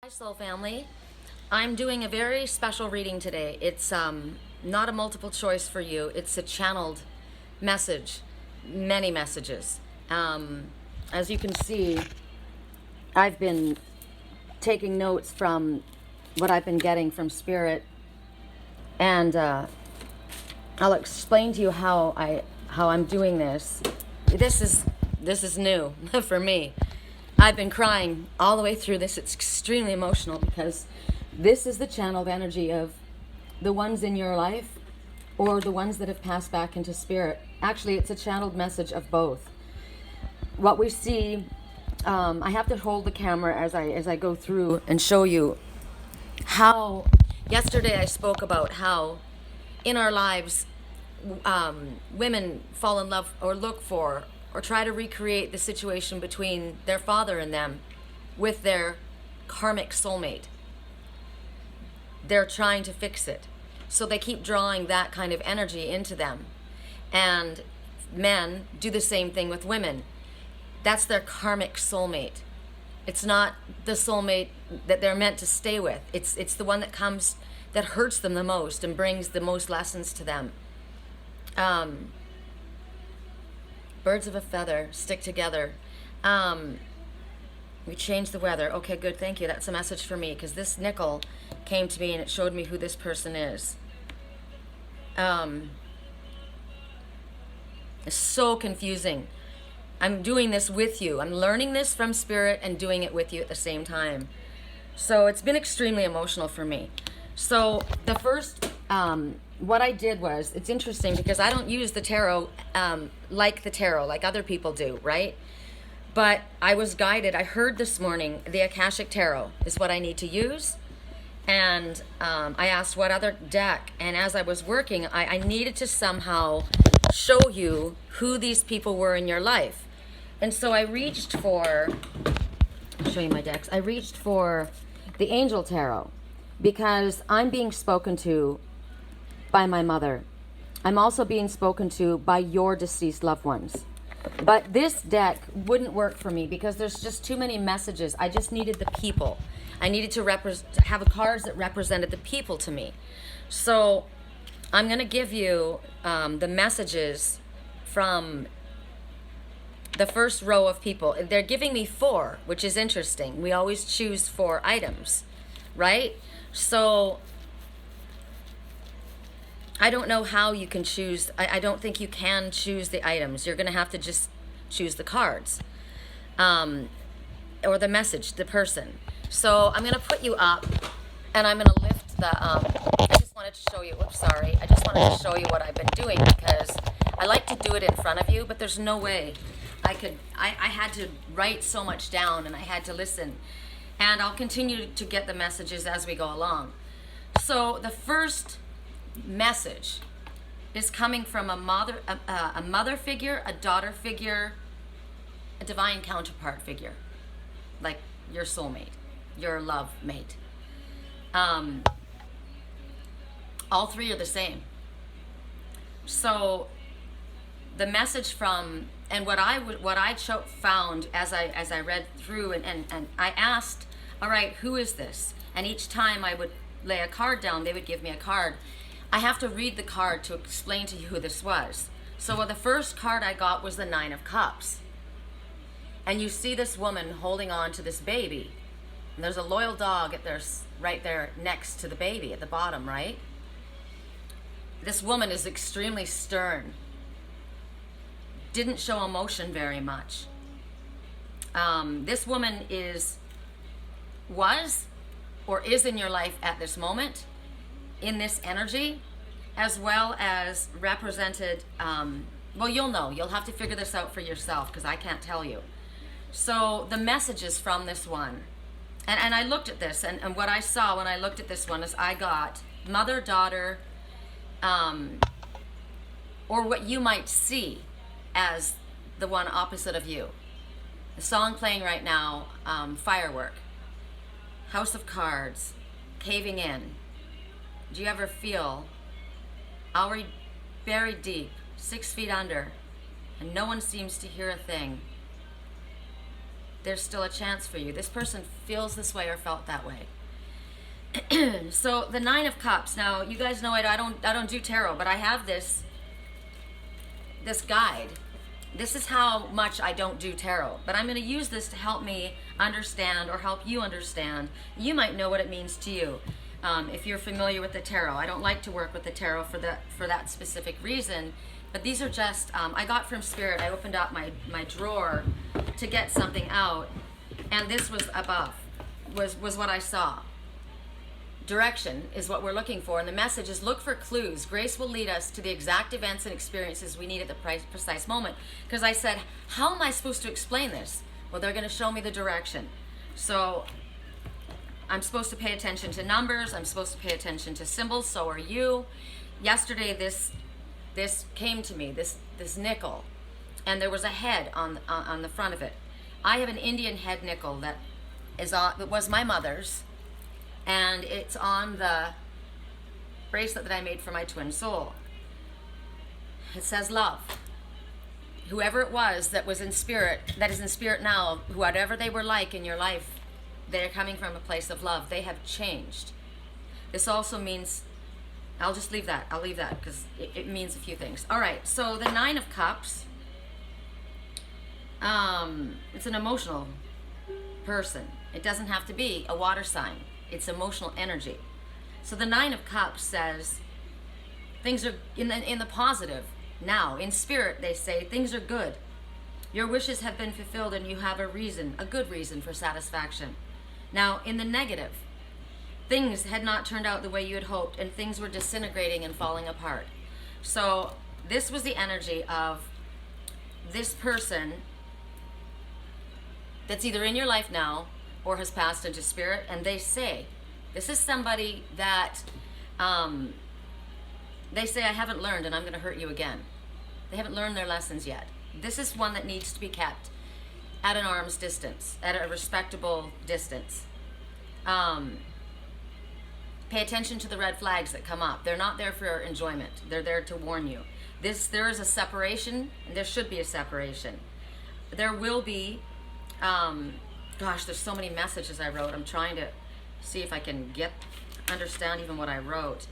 Hi, Soul Family. I'm doing a very special reading today. It's not a multiple choice for you. It's a channeled message, many messages. As you can see, I've been taking notes from what I've been getting from Spirit, and I'll explain to you how I'm doing this. This is new for me. I've been crying all the way through this. It's extremely emotional because this is the channeled energy of the ones in your life or the ones that have passed back into spirit. Actually, it's a channeled message of both. What we see, I have to hold the camera as I go through and show you how. Yesterday I spoke about how in our lives women fall in love or look for or try to recreate the situation between their father and them with their karmic soulmate. They're trying to fix it. So they keep drawing that kind of energy into them. And men do the same thing with women. That's their karmic soulmate. It's not the soulmate that they're meant to stay with. It's the one that comes, that hurts them the most and brings the most lessons to them. Birds of a feather stick together. We changed the weather. Okay, good, thank you. That's a message for me because this nickel came to me and it showed me who this person is. It's so confusing. I'm doing this with you. I'm learning this from Spirit and doing it with you at the same time. So it's been extremely emotional for me. So the first, what I did was, it's interesting because I don't use the tarot like other people do, right? But I was guided. I heard this morning the Akashic Tarot is what I need to use. And I asked what other deck. And as I was working, I needed to somehow show you who these people were in your life. And so I reached for, I'll show you my decks. I reached for the Angel Tarot because I'm being spoken to by my mother. I'm also being spoken to by your deceased loved ones. But this deck wouldn't work for me because there's just too many messages. I just needed the people. I needed to have cards that represented the people to me. So I'm going to give you the messages from the first row of people. They're giving me 4, which is interesting. We always choose 4 items, right? So I don't know how you can choose. I don't think you can choose the items. You're going to have to just choose the cards or the message, the person. So I'm going to put you up and I'm going to lift the, I just wanted to show you, I just wanted to show you what I've been doing because I like to do it in front of you, but there's no way I could, I had to write so much down and I had to listen. And I'll continue to get the messages as we go along. So the first message is coming from a mother figure, a daughter figure, a divine counterpart figure, like your soulmate, your love mate. All 3 are the same. So the message from, and what I found as I read through and I asked, all right, who is this? And each time I would lay a card down, they would give me a card. I have to read the card to explain to you who this was. So the first card I got was the 9 of Cups. And you see this woman holding on to this baby. And there's a loyal dog right there next to the baby at the bottom, right? This woman is extremely stern. Didn't show emotion very much. This woman was or is in your life at this moment, in this energy, as well as represented, well, you'll know. You'll have to figure this out for yourself because I can't tell you. So the messages from this one, and I looked at this, and what I saw when I looked at this one is I got mother, daughter, or what you might see as the one opposite of you. The song playing right now, Firework, House of Cards, Caving In. Do you ever feel already buried deep, 6 feet under, and no one seems to hear a thing? there's still a chance for you. This person feels this way or felt that way. So the Nine of Cups. Now, you guys know it. I don't do tarot, but I have this guide. This is how much I don't do tarot, but I'm going to use this to help me understand, or help you understand. You might know what it means to you if you're familiar with the tarot. I don't like to work with the tarot for that specific reason, but these are just I got from Spirit. I opened up my drawer to get something out, and this was above was what I saw. Direction is what we're looking for, and the message is look for clues. Grace will lead us to the exact events and experiences we need at the precise moment. Because I said, how am I supposed to explain this? Well, they're going to show me the direction. So I'm supposed to pay attention to numbers. I'm supposed to pay attention to symbols. So are you. Yesterday, this came to me, this nickel, and there was a head on the front of it. I have an Indian head nickel that was my mother's. And it's on the bracelet that I made for my twin soul. It says love. Whoever it was that was in spirit, that is in spirit now, whatever they were like in your life, they're coming from a place of love. They have changed. This also means, I'll just leave that. I'll leave that because it means a few things. All right, so the Nine of Cups, it's an emotional person. It doesn't have to be a water sign. It's emotional energy. So the Nine of Cups says things are in the positive. Now, in spirit, they say things are good. Your wishes have been fulfilled and you have a good reason for satisfaction. Now, in the negative, things had not turned out the way you had hoped and things were disintegrating and falling apart. So this was the energy of this person that's either in your life now or has passed into spirit, and they say, this is somebody that, they say, I haven't learned and I'm going to hurt you again. They haven't learned their lessons yet. This is one that needs to be kept at an arm's distance, at a respectable distance. Pay attention to the red flags that come up. They're not there for enjoyment. They're there to warn you. There is a separation, and there should be a separation. There will be, gosh, there's so many messages I wrote. I'm trying to see if I can understand even what I wrote.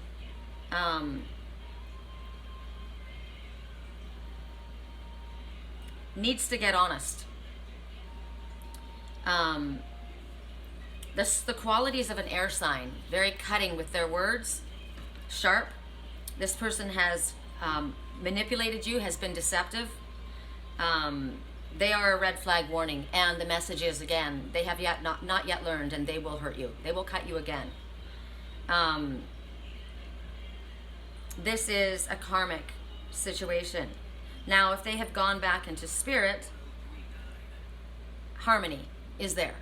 Needs to get honest. The qualities of an air sign, very cutting with their words, sharp. This person has manipulated you, has been deceptive. They are a red flag warning, and the message is, again, they have not yet learned, and they will hurt you. They will cut you again. This is a karmic situation. Now, if they have gone back into spirit, harmony is there.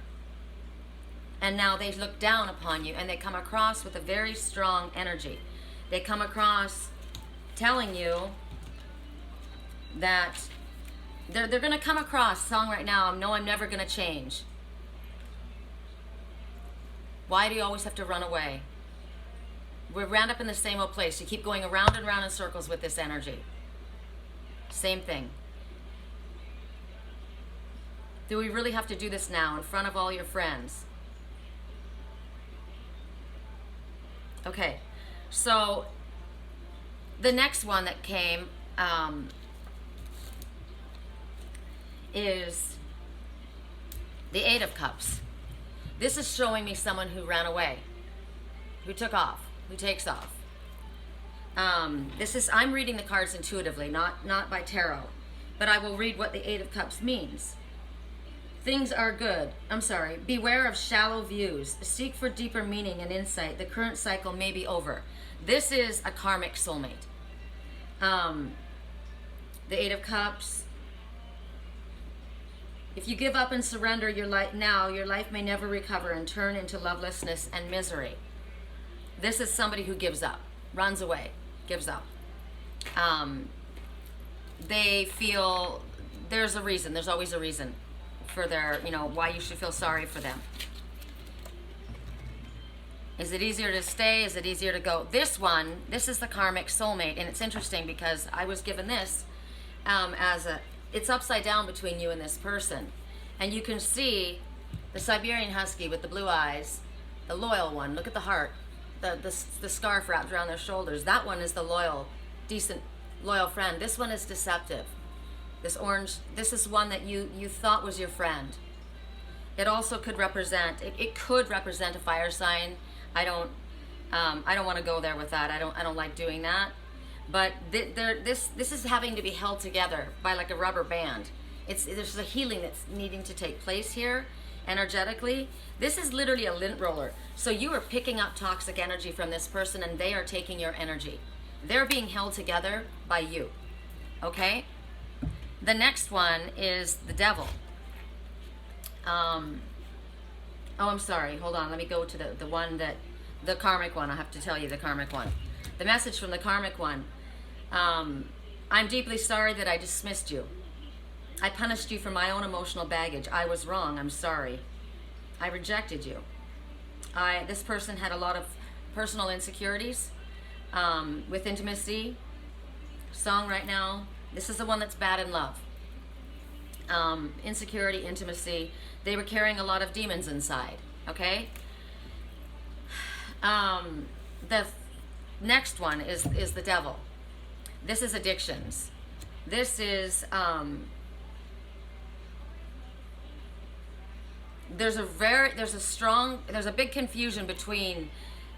And now they look down upon you, and they come across with a very strong energy. They come across telling you that they're going to come across, song right now, no, I'm never going to change. Why do you always have to run away? We're round up in the same old place. You keep going around and around in circles with this energy. Same thing. Do we really have to do this now in front of all your friends? Okay, so the next one that came is the Eight of Cups. This is showing me someone who ran away, who took off, who takes off. I'm reading the cards intuitively, not by tarot, but I will read what the Eight of Cups means. Things are good. Beware of shallow views. Seek for deeper meaning and insight. The current cycle may be over. This is a karmic soulmate. The Eight of Cups. If you give up and surrender your life now, your life may never recover and turn into lovelessness and misery. This is somebody who gives up, runs away, gives up. They feel there's a reason. There's always a reason for their, why you should feel sorry for them. Is it easier to stay? Is it easier to go? This is the karmic soulmate, and it's interesting because I was given this it's upside down between you and this person. And you can see the Siberian Husky with the blue eyes, the loyal one. Look at the heart, the scarf wrapped around their shoulders. That one is the loyal, decent, loyal friend. This one is deceptive. This orange, this is one that you thought was your friend. It also could represent, it could represent a fire sign. I don't want to go there with that. I don't like doing that. But this is having to be held together by like a rubber band. There's a healing that's needing to take place here energetically. This is literally a lint roller. So you are picking up toxic energy from this person and they are taking your energy. They're being held together by you. Okay? The next one is the devil. Oh, I'm sorry. Hold on. Let me go to the one that, the karmic one. I have to tell you the karmic one. The message from the karmic one. I'm deeply sorry that I dismissed you. I punished you for my own emotional baggage. I was wrong. I'm sorry. I rejected you. This person had a lot of personal insecurities with intimacy. Song right now. This is the one that's bad in love. Insecurity, intimacy. They were carrying a lot of demons inside. Okay? The next one is the devil. This is addictions. This is there's a big confusion between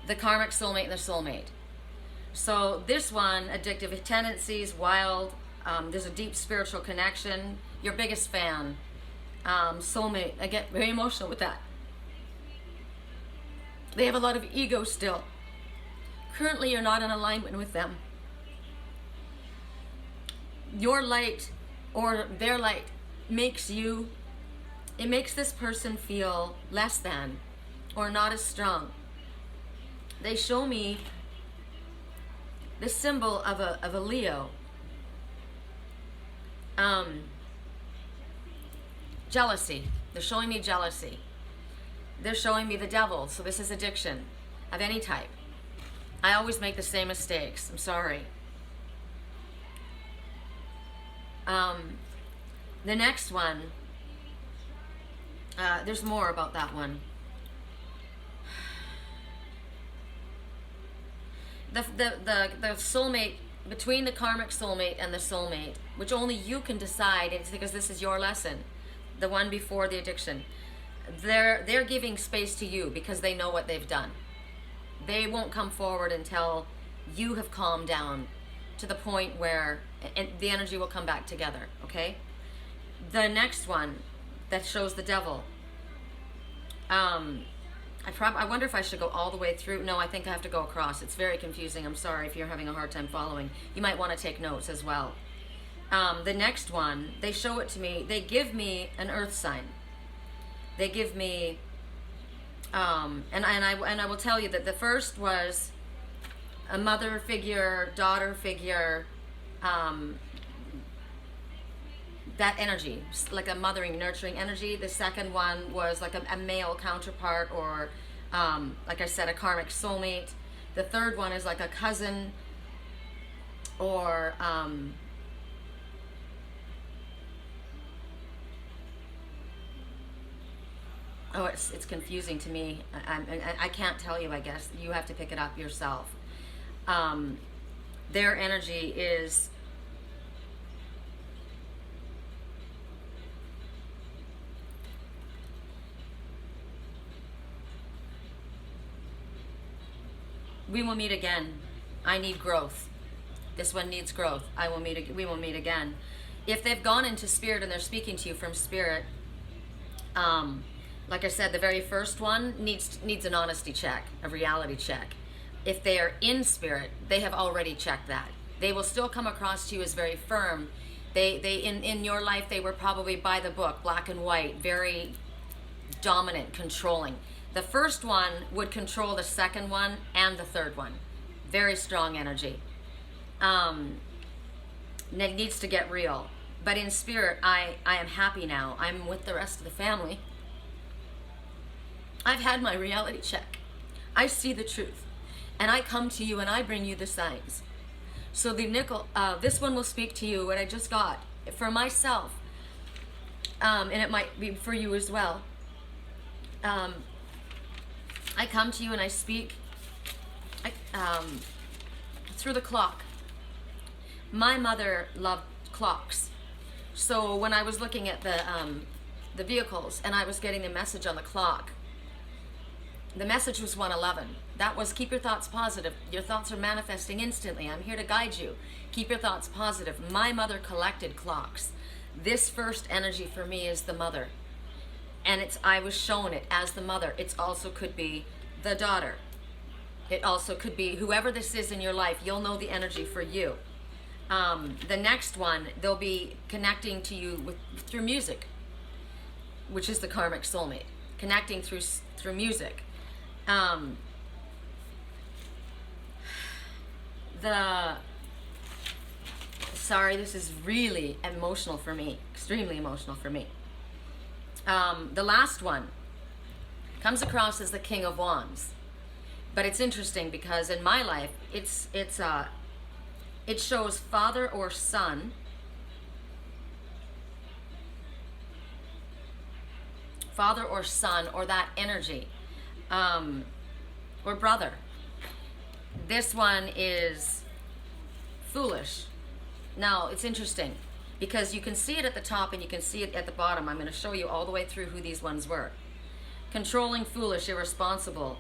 the karmic soulmate and the soulmate. So this one, addictive tendencies, wild, there's a deep spiritual connection, your biggest fan, soulmate. I get very emotional with that. They have a lot of ego still. Currently, you're not in alignment with them. Your light or their light makes this person feel less than or not as strong. They show me the symbol of a Leo. Jealousy. They're showing me jealousy. They're showing me the devil. So this is addiction of any type. I always make the same mistakes. I'm sorry. The next one, there's more about that one. The soulmate, between the karmic soulmate and the soulmate, which only you can decide, it's because this is your lesson, the one before the addiction, they're giving space to you because they know what they've done. They won't come forward until you have calmed down to the point where the energy will come back together, okay? The next one that shows the devil, I wonder if I should go all the way through. No, I think I have to go across. It's very confusing. I'm sorry if you're having a hard time following. You might want to take notes as well. The next one, they show it to me. They give me an earth sign. They give me, and I will tell you that the first was a mother figure, daughter figure, that energy, like a mothering, nurturing energy. The second one was like a male counterpart, or like I said, a karmic soulmate. The third one is like a cousin, or oh, it's confusing to me. I can't tell you. I guess you have to pick it up yourself. Their energy is we will meet again. I need growth. This one needs growth. We will meet again. If they've gone into spirit and they're speaking to you from spirit, like I said, the very first one needs an honesty check, a reality check. If they are in spirit, they have already checked that. They will still come across to you as very firm. In your life, they were probably by the book, black and white, very dominant, controlling. The first one would control the second one and the third one. Very strong energy. It needs to get real. But in spirit, I am happy now. I'm with the rest of the family. I've had my reality check. I see the truth. And I come to you and I bring you the signs. So the nickel, this one will speak to you, what I just got. For myself, and it might be for you as well. I come to you and I speak through the clock. My mother loved clocks. So when I was looking at the vehicles and I was getting the message on the clock, the message was 111. That was keep your thoughts positive. Your thoughts are manifesting instantly. I'm here to guide you. Keep your thoughts positive. My mother collected clocks. This first energy for me is the mother. And I was shown it as the mother. It also could be the daughter. It also could be whoever this is in your life. You'll know the energy for you. The next one, they'll be connecting to you through music, which is the karmic soulmate. Connecting through music. Sorry, this is really emotional for me, extremely emotional for me. The last one comes across as the King of Wands, but it's interesting because in my life, it shows father or son, or that energy, or brother. This one is foolish. Now, it's interesting because you can see it at the top and you can see it at the bottom. I'm going to show you all the way through who these ones were. Controlling, foolish, irresponsible.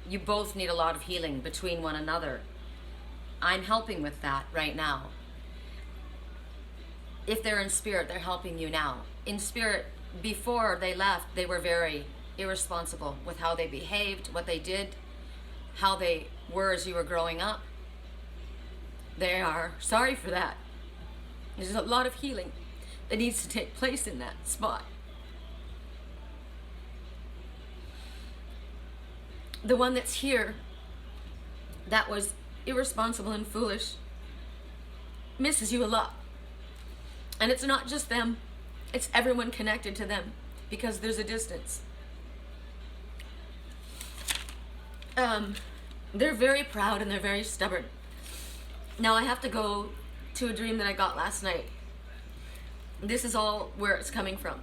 You both need a lot of healing between one another. I'm helping with that right now. If they're in spirit, they're helping you now. In spirit, before they left, they were very irresponsible with how they behaved, what they did, how they were as you were growing up. They are sorry for that. There's a lot of healing that needs to take place in that spot. The one that's here, that was irresponsible and foolish, misses you a lot. And it's not just them, it's everyone connected to them because there's a distance. They're very proud and they're very stubborn. Now I have to go to a dream that I got last night. This is all where it's coming from.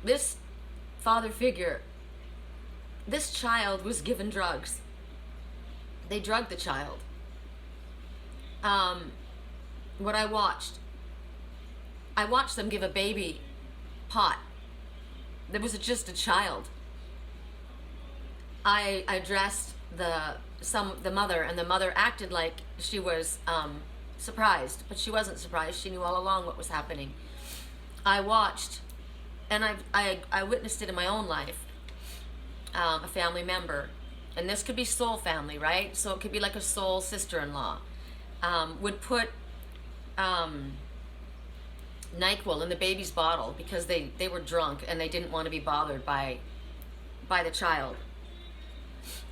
This father figure, this child was given drugs. They drugged the child. What I watched them give a baby pot. There was just a child. I addressed the mother, and the mother acted like she was surprised, but she wasn't surprised. She knew all along what was happening. I watched, and I witnessed it in my own life. A family member, and this could be soul family, right? So it could be like a soul sister-in-law, would put NyQuil in the baby's bottle because they were drunk and they didn't want to be bothered by the child.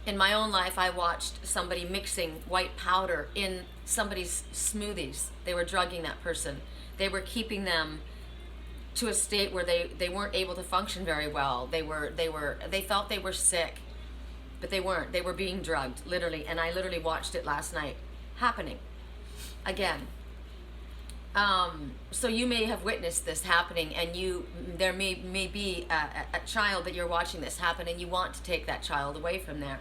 In my own life, I watched somebody mixing white powder in somebody's smoothies. They were drugging that person. They were keeping them to a state where they weren't able to function very well. They felt they were sick, but they weren't. They were being drugged, literally, and I literally watched it last night happening again. So you may have witnessed this happening, and there may be a child that you're watching this happen, and you want to take that child away from there.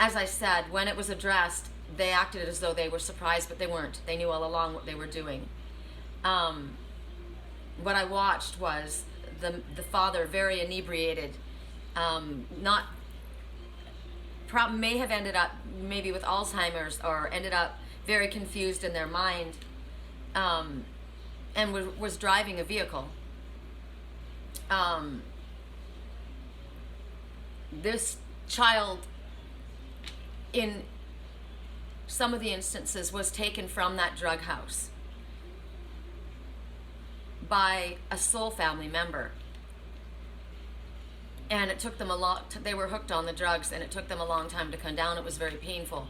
As I said, when it was addressed, they acted as though they were surprised, but they weren't. They knew all along what they were doing. What I watched was the father, very inebriated, may have ended up maybe with Alzheimer's, or ended up very confused in their mind, and was driving a vehicle. This child, in some of the instances, was taken from that drug house by a soul family member. And it took them they were hooked on the drugs, and it took them a long time to come down. It was very painful.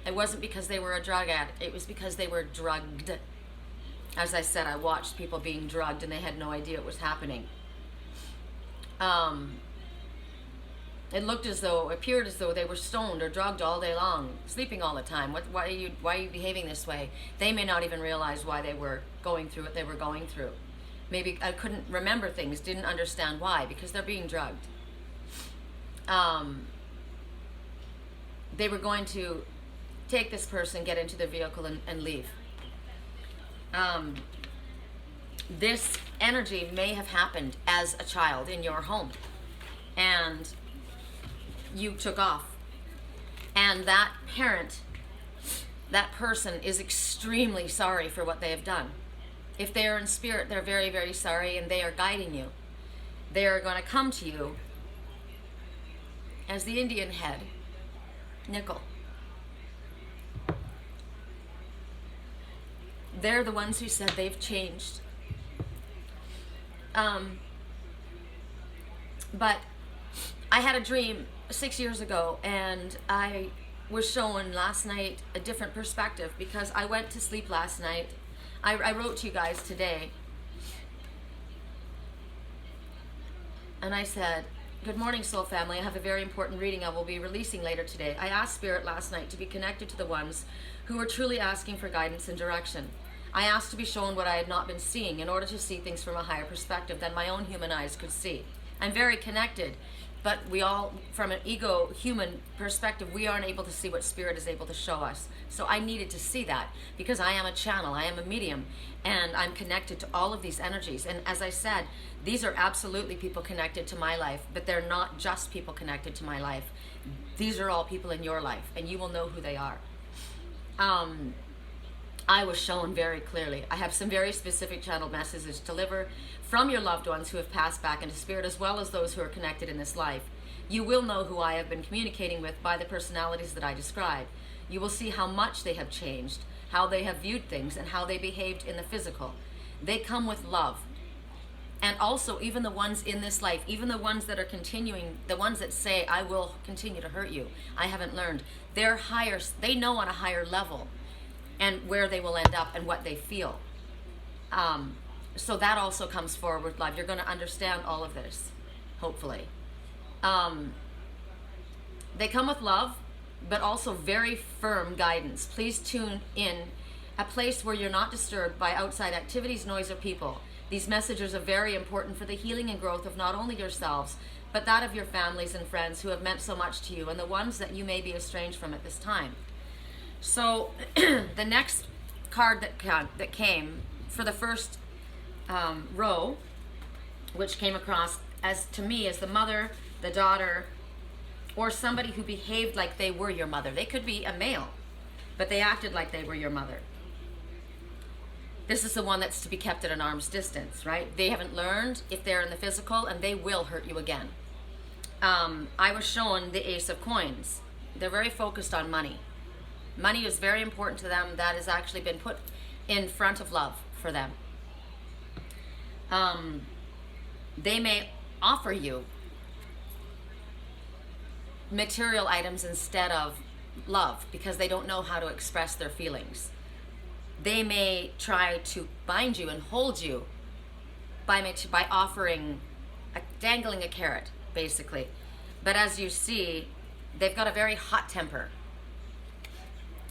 It wasn't because they were a drug addict, it was because they were drugged. As I said, I watched people being drugged and they had no idea it was happening. It appeared as though they were stoned or drugged all day long, sleeping all the time. Why are you behaving this way? They may not even realize why they were going through what they were going through. Maybe I couldn't remember things, didn't understand why, because they're being drugged. They were going to take this person, get into their vehicle, and leave. This energy may have happened as a child in your home, and you took off. And that parent, that person is extremely sorry for what they have done. If they are in spirit, they're very, very sorry, and they are guiding you. They are going to come to you as the Indian head, nickel. They're the ones who said they've changed. But I had a dream 6 years ago, and I was shown last night a different perspective, because I went to sleep last night. I wrote to you guys today, and I said, "Good morning, soul family. I have a very important reading I will be releasing later today. I asked Spirit last night to be connected to the ones who were truly asking for guidance and direction. I asked to be shown what I had not been seeing in order to see things from a higher perspective than my own human eyes could see. I'm very connected, but we all, from an ego human perspective, we aren't able to see what Spirit is able to show us. So I needed to see that, because I am a channel, I am a medium, and I'm connected to all of these energies. And as I said, these are absolutely people connected to my life, but they're not just people connected to my life. These are all people in your life, and you will know who they are." I was shown very clearly. I have some very specific channeled messages to deliver from your loved ones who have passed back into spirit, as well as those who are connected in this life. You will know who I have been communicating with by the personalities that I describe. You will see how much they have changed, how they have viewed things, and how they behaved in the physical. They come with love. And also, even the ones in this life, even the ones that are continuing, the ones that say, "I will continue to hurt you, I haven't learned," they're higher, they know on a higher level, and where they will end up and what they feel. So that also comes forward live. You're going to understand all of this, hopefully. They come with love, but also very firm guidance. Please tune in a place where you're not disturbed by outside activities, noise, or people. These messages are very important for the healing and growth of not only yourselves, but that of your families and friends who have meant so much to you, and the ones that you may be estranged from at this time. So the next card that came for the first row, which came across as, to me, as the mother, the daughter, or somebody who behaved like they were your mother. They could be a male, but they acted like they were your mother. This is the one that's to be kept at an arm's distance, right? They haven't learned if they're in the physical, and they will hurt you again. I was shown the Ace of Coins. They're very focused on money. Money is very important to them. That has actually been put in front of love for them. They may offer you material items instead of love, because they don't know how to express their feelings. They may try to bind you and hold you by offering, dangling a carrot, basically. But as you see, they've got a very hot temper.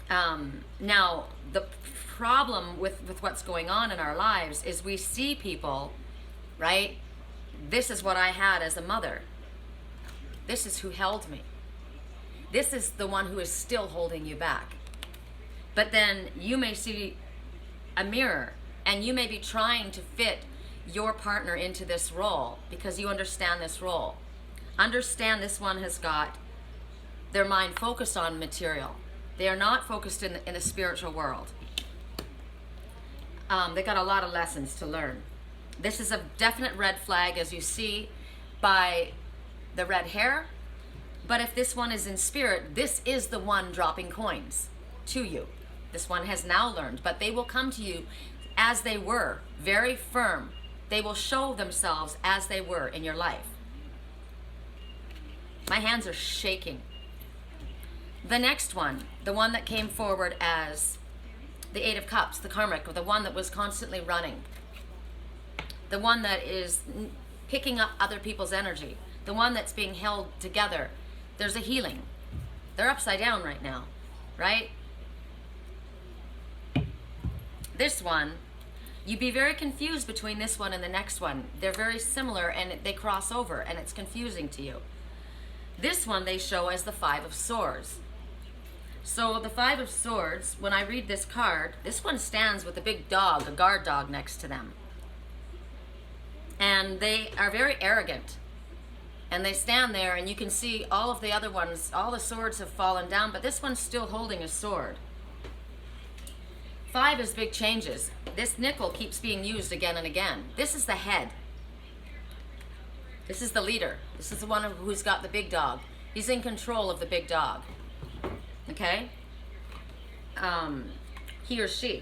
Now, the problem with what's going on in our lives is we see people, right? This is what I had as a mother. This is who held me. This is the one who is still holding you back. But then you may see a mirror, and you may be trying to fit your partner into this role because you understand this role. Understand this one has got their mind focused on material. They are not focused in the spiritual world. They got a lot of lessons to learn. This is a definite red flag, as you see by the red hair. But if this one is in spirit, this is the one dropping coins to you. This one has now learned, but they will come to you as they were, very firm. They will show themselves as they were in your life. My hands are shaking. The next one, the one that came forward as the Eight of Cups, the karmic, the one that was constantly running. The one that is picking up other people's energy. the one that's being held together, there's a healing. They're upside down right now, right? This one, you'd be very confused between this one and the next one. They're very similar and they cross over and it's confusing to you. This one they show as the Five of Swords. So the Five of Swords, when I read this card, this one stands with a big dog, a guard dog next to them. And they are very arrogant. And they stand there and you can see all of the other ones, all the swords have fallen down, but this one's still holding a sword. 5 is big changes. This nickel keeps being used again and again. This is the head. This is the leader. This is the one who's got the big dog. He's in control of the big dog. Okay? He or she.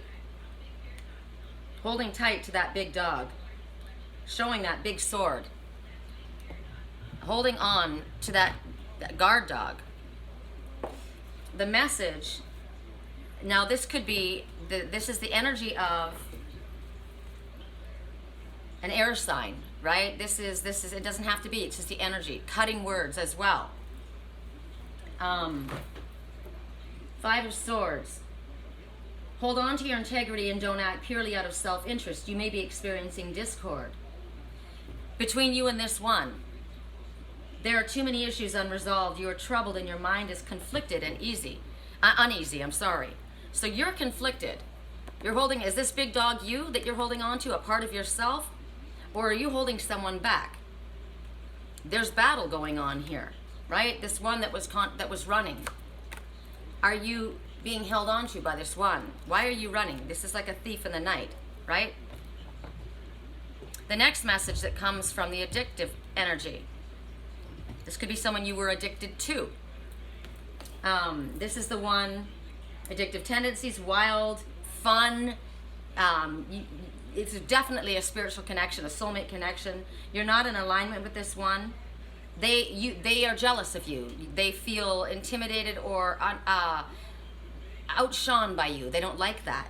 Holding tight to that big dog. Showing that big sword. Holding on to that guard dog. The message, now this could be, this is the energy of an air sign, right? This is, it doesn't have to be, it's just the energy. Cutting words as well. 5 of Swords. Hold on to your integrity and don't act purely out of self-interest. You may be experiencing discord between you and this one. There are too many issues unresolved. You are troubled and your mind is conflicted and uneasy, I'm sorry. So you're conflicted. You're holding, is this big dog you that you're holding on to, a part of yourself? Or are you holding someone back? There's battle going on here, right? This one that was running. Are you being held on to by this one? Why are you running? This is like a thief in the night, right? The next message that comes from the addictive energy. This could be someone you were addicted to. This is the one, addictive tendencies, wild, fun. It's definitely a spiritual connection, a soulmate connection. You're not in alignment with this one. They are jealous of you. They feel intimidated or outshone by you. They don't like that,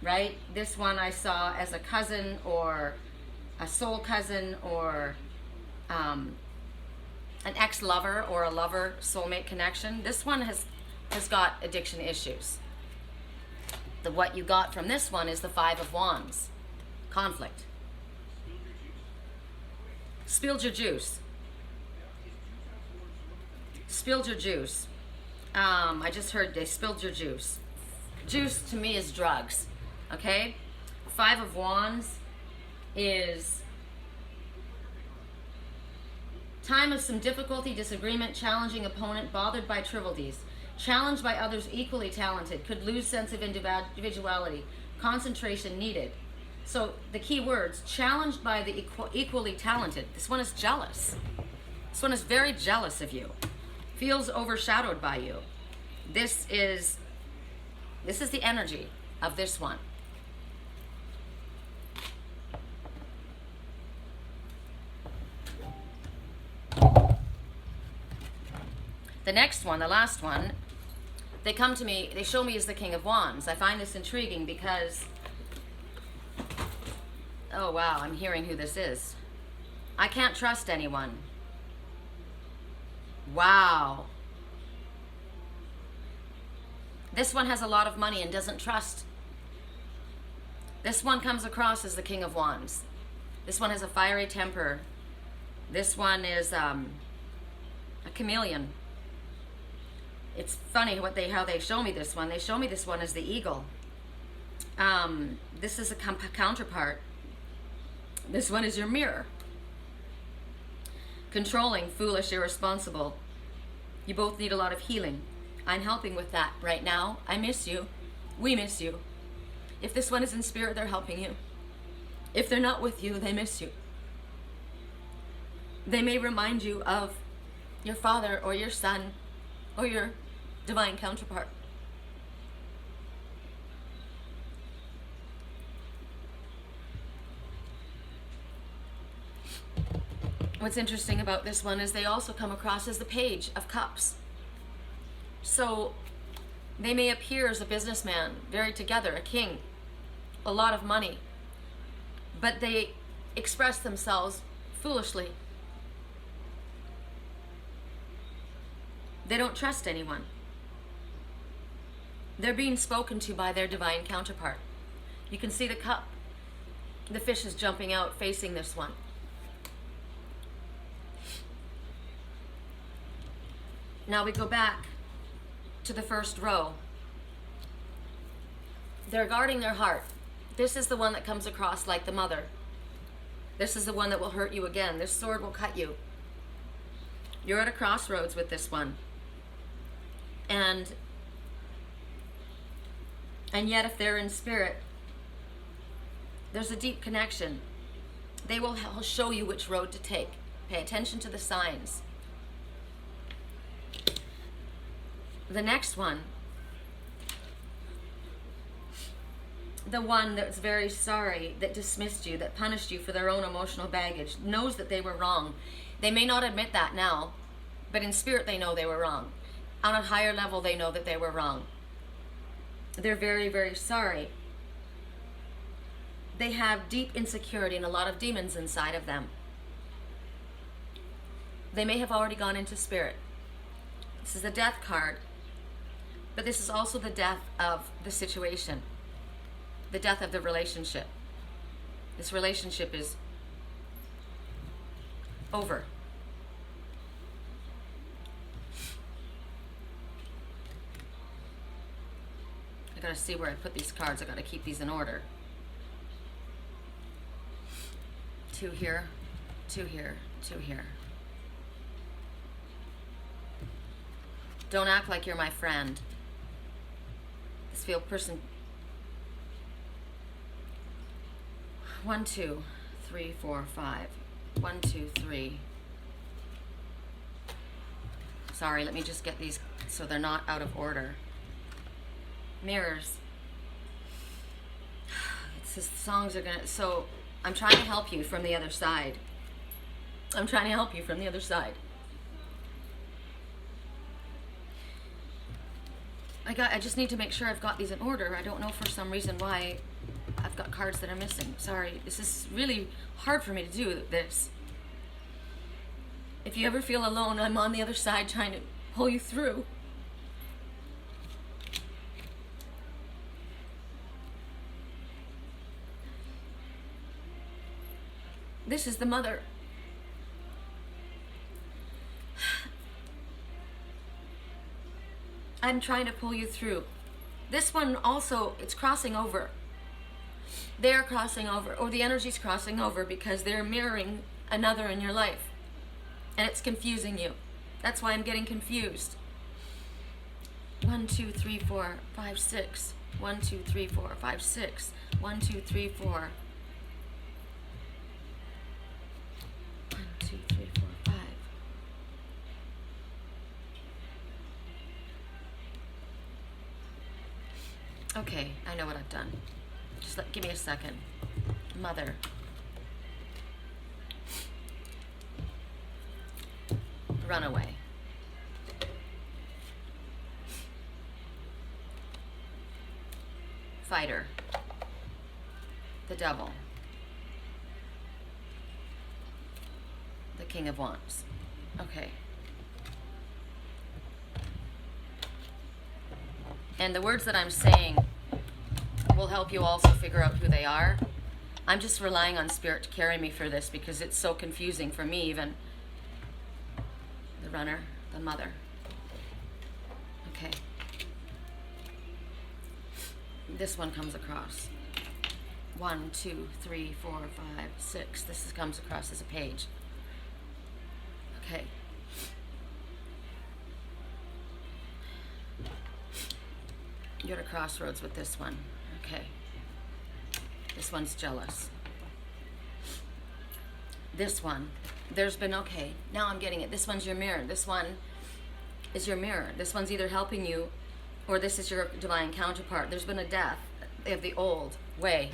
right? This one I saw as a cousin or a soul cousin or an ex-lover or a lover soulmate connection. This one has got addiction issues. What you got from this one is the 5 of Wands. Conflict. Spilled your juice. Spilled your juice. I just heard they spilled your juice. Juice to me is drugs. Okay? 5 of Wands is time of some difficulty, disagreement, challenging opponent, bothered by trivialities. Challenged by others equally talented, could lose sense of individuality, concentration needed. So the key words, challenged by the equally talented. This one is jealous. This one is very jealous of you. Feels overshadowed by you. This is the energy of this one. The next one, the last one, they come to me, they show me as the King of Wands. I find this intriguing because, oh wow, I'm hearing who this is. I can't trust anyone. Wow. This one has a lot of money and doesn't trust. This one comes across as the King of Wands. This one has a fiery temper. This one is a chameleon. It's funny how they show me this one. They show me this one as the eagle. This is a counterpart. This one is your mirror. Controlling, foolish, irresponsible. You both need a lot of healing. I'm helping with that right now. I miss you. We miss you. If this one is in spirit, they're helping you. If they're not with you, they miss you. They may remind you of your father or your son or your divine counterpart. What's interesting about this one is they also come across as the Page of Cups. So they may appear as a businessman, very together, a king, a lot of money, but they express themselves foolishly. They don't trust anyone. They're being spoken to by their divine counterpart. You can see the cup. The fish is jumping out facing this one. Now we go back to the first row. They're guarding their heart. This is the one that comes across like the mother. This is the one that will hurt you again. This sword will cut you. You're at a crossroads with this one. And yet if they're in spirit, there's a deep connection. They will show you which road to take. Pay attention to the signs. The next one, the one that's very sorry, that dismissed you, that punished you for their own emotional baggage, knows that they were wrong. They may not admit that now, but in spirit they know they were wrong. On a higher level they know that they were wrong. They're very, very sorry. They have deep insecurity and a lot of demons inside of them. They may have already gone into spirit. This is the death card, but this is also the death of the situation, the death of the relationship. This relationship is over. I gotta see where I put these cards. I gotta keep these in order. 2 here, 2 here, 2 here. Don't act like you're my friend. This field person. 1, 2, 3, 4, 5. 1, 2, 3. Sorry, let me just get these so they're not out of order. Mirrors. It's just songs are gonna. So I'm trying to help you from the other side. I'm trying to help you from the other side. I just need to make sure I've got these in order. I don't know for some reason why I've got cards that are missing. Sorry, this is really hard for me to do this. If you ever feel alone, I'm on the other side trying to pull you through. This is the mother. I'm trying to pull you through. This one also, it's crossing over. They're crossing over, or the energy's crossing over because they're mirroring another in your life. And it's confusing you. That's why I'm getting confused. 1, 2, 3, 4, 5, 6. 1, 2, 3, 4, 5, 6. 1, 2, 3, 4. 1, 2, 3, 4, 5. Okay, I know what I've done. Just give me a second. Mother. Runaway. Fighter. The devil. The King of Wands. Okay. And the words that I'm saying will help you also figure out who they are. I'm just relying on Spirit to carry me through this because it's so confusing for me even. The runner, the mother. Okay. This one comes across. 1, 2, 3, 4, 5, 6. This comes across as a page. Okay. You're at a crossroads with this one. Okay. This one's jealous. This one, there's been, okay, now I'm getting it. This one's your mirror. This one is your mirror. This one's either helping you or this is your divine counterpart. There's been a death of the old way.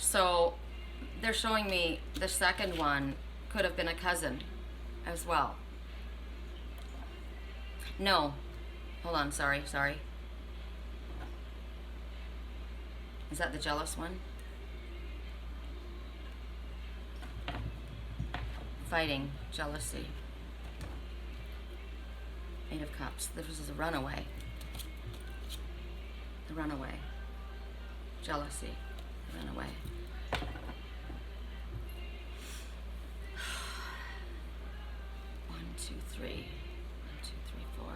So they're showing me the second one could have been a cousin as well. No. Hold on, sorry. Is that the jealous one? Fighting, jealousy. Eight of Cups. This is a runaway. The runaway. Jealousy. Runaway. One, two, three. 1, 2, 3, 4.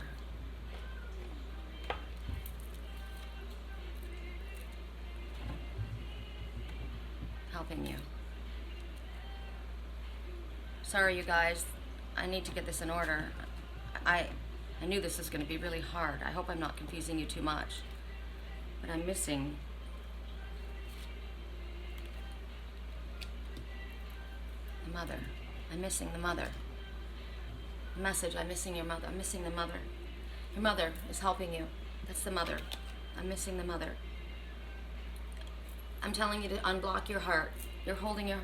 Helping you. Sorry, you guys. I need to get this in order. I knew this was going to be really hard. I hope I'm not confusing you too much. But I'm missing the mother. I'm missing the mother. Message, I'm missing your mother. I'm missing the mother. Your mother is helping you. That's the mother. I'm missing the mother. I'm telling you to unblock your heart. You're holding your...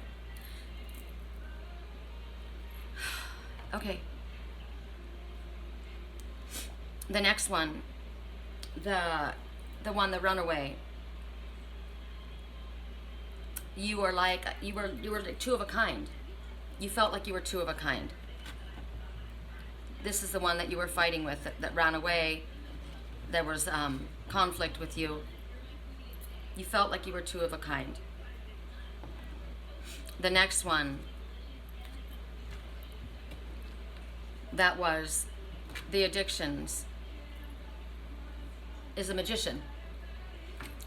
Okay. The next one, the runaway. You were like two of a kind. You felt like you were two of a kind. This is the one that you were fighting with that ran away. There was conflict with you. You felt like you were two of a kind. The next one, that was the addictions, is a magician.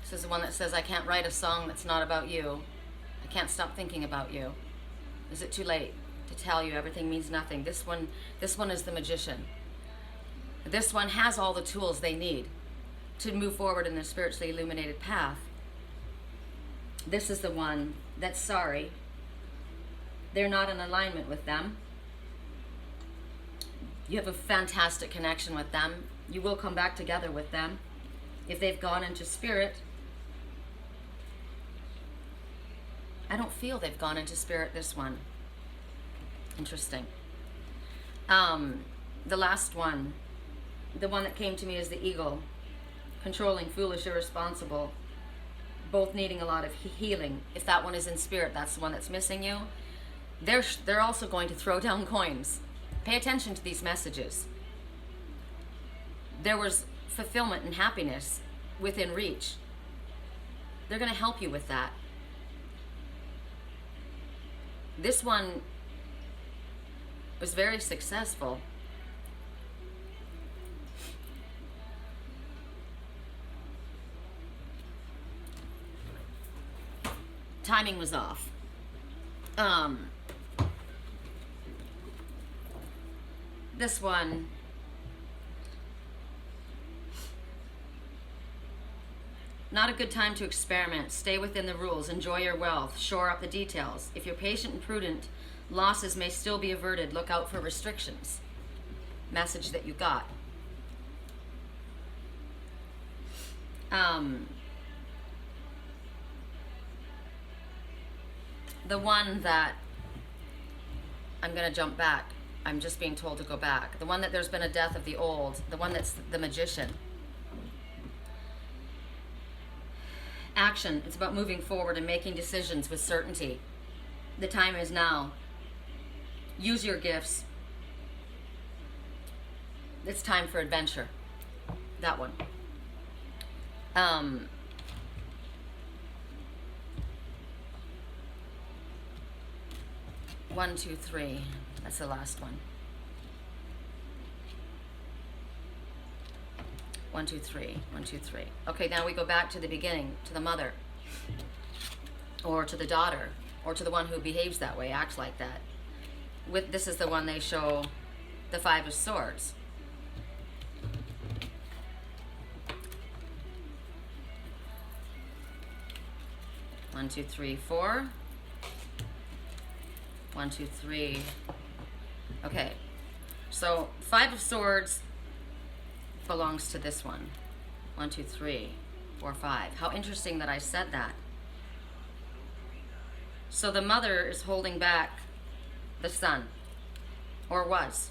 This is the one that says, I can't write a song that's not about you. I can't stop thinking about you. Is it too late to tell you everything means nothing? This one is the magician. This one has all the tools they need to move forward in the spiritually illuminated path. This is the one that's sorry. They're not in alignment with them. You have a fantastic connection with them. You will come back together with them. If they've gone into spirit, I don't feel they've gone into spirit, this one. Interesting. The last one, the one that came to me is the eagle. Controlling, foolish, irresponsible. Both needing a lot of healing. If that one is in spirit, that's the one that's missing you. They're also going to throw down coins. Pay attention to these messages. There was fulfillment and happiness within reach. They're going to help you with that. This one was very successful. Timing was off. This one, not a good time to experiment. Stay within the rules. Enjoy your wealth. Shore up the details. If you're patient and prudent, losses may still be averted. Look out for restrictions. Message that you got. The one that, I'm going to jump back. I'm just being told to go back. The one that there's been a death of the old. The one that's the magician. Action. It's about moving forward and making decisions with certainty. The time is now. Use your gifts. It's time for adventure. That one. 1, 2, 3. That's the last one. 1, 2, 3. 1, 2, 3. Okay, now we go back to the beginning, to the mother, or to the daughter, or to the one who behaves that way, acts like that. This is the one they show, the 5 of Swords. One, 2, 3, 4. 1, 2, 3. Okay, so 5 of Swords belongs to this one. 1, 2, 3, 4, 5. How interesting that I said that. So the mother is holding back the son, or was.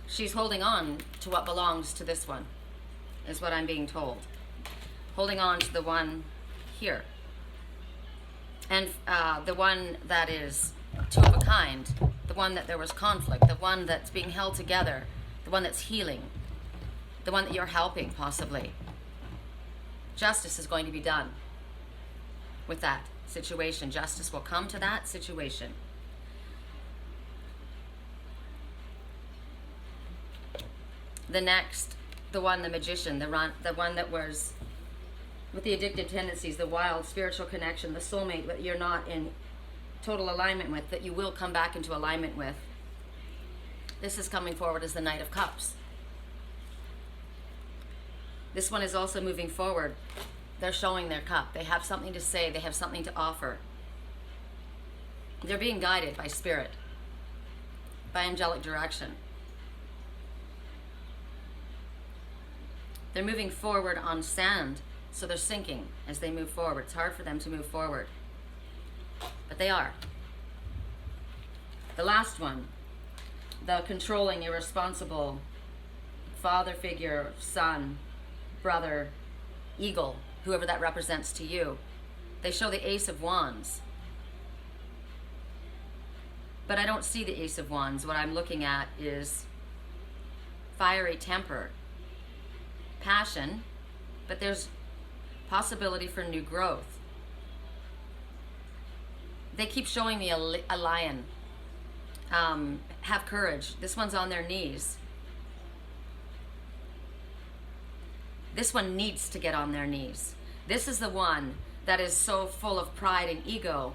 She's holding on to what belongs to this one, is what I'm being told. Holding on to the one here. And the one that is two of a kind, the one that there was conflict, the one that's being held together, the one that's healing, the one that you're helping, possibly. Justice is going to be done with that situation. Justice will come to that situation. The next, the magician, the one that was with the addictive tendencies, the wild spiritual connection, the soulmate that you're not in total alignment with, that you will come back into alignment with. This is coming forward as the Knight of Cups. This one is also moving forward. They're showing their cup. They have something to say. They have something to offer. They're being guided by spirit, by angelic direction. They're moving forward on sand, so they're sinking as they move forward. It's hard for them to move forward, but they are. The last one, the controlling, irresponsible father figure, son, brother, eagle, whoever that represents to you. They show the Ace of Wands. But I don't see the Ace of Wands. What I'm looking at is fiery temper, passion, but there's possibility for new growth. They keep showing me a lion. Have courage. This one's on their knees. This one needs to get on their knees. This is the one that is so full of pride and ego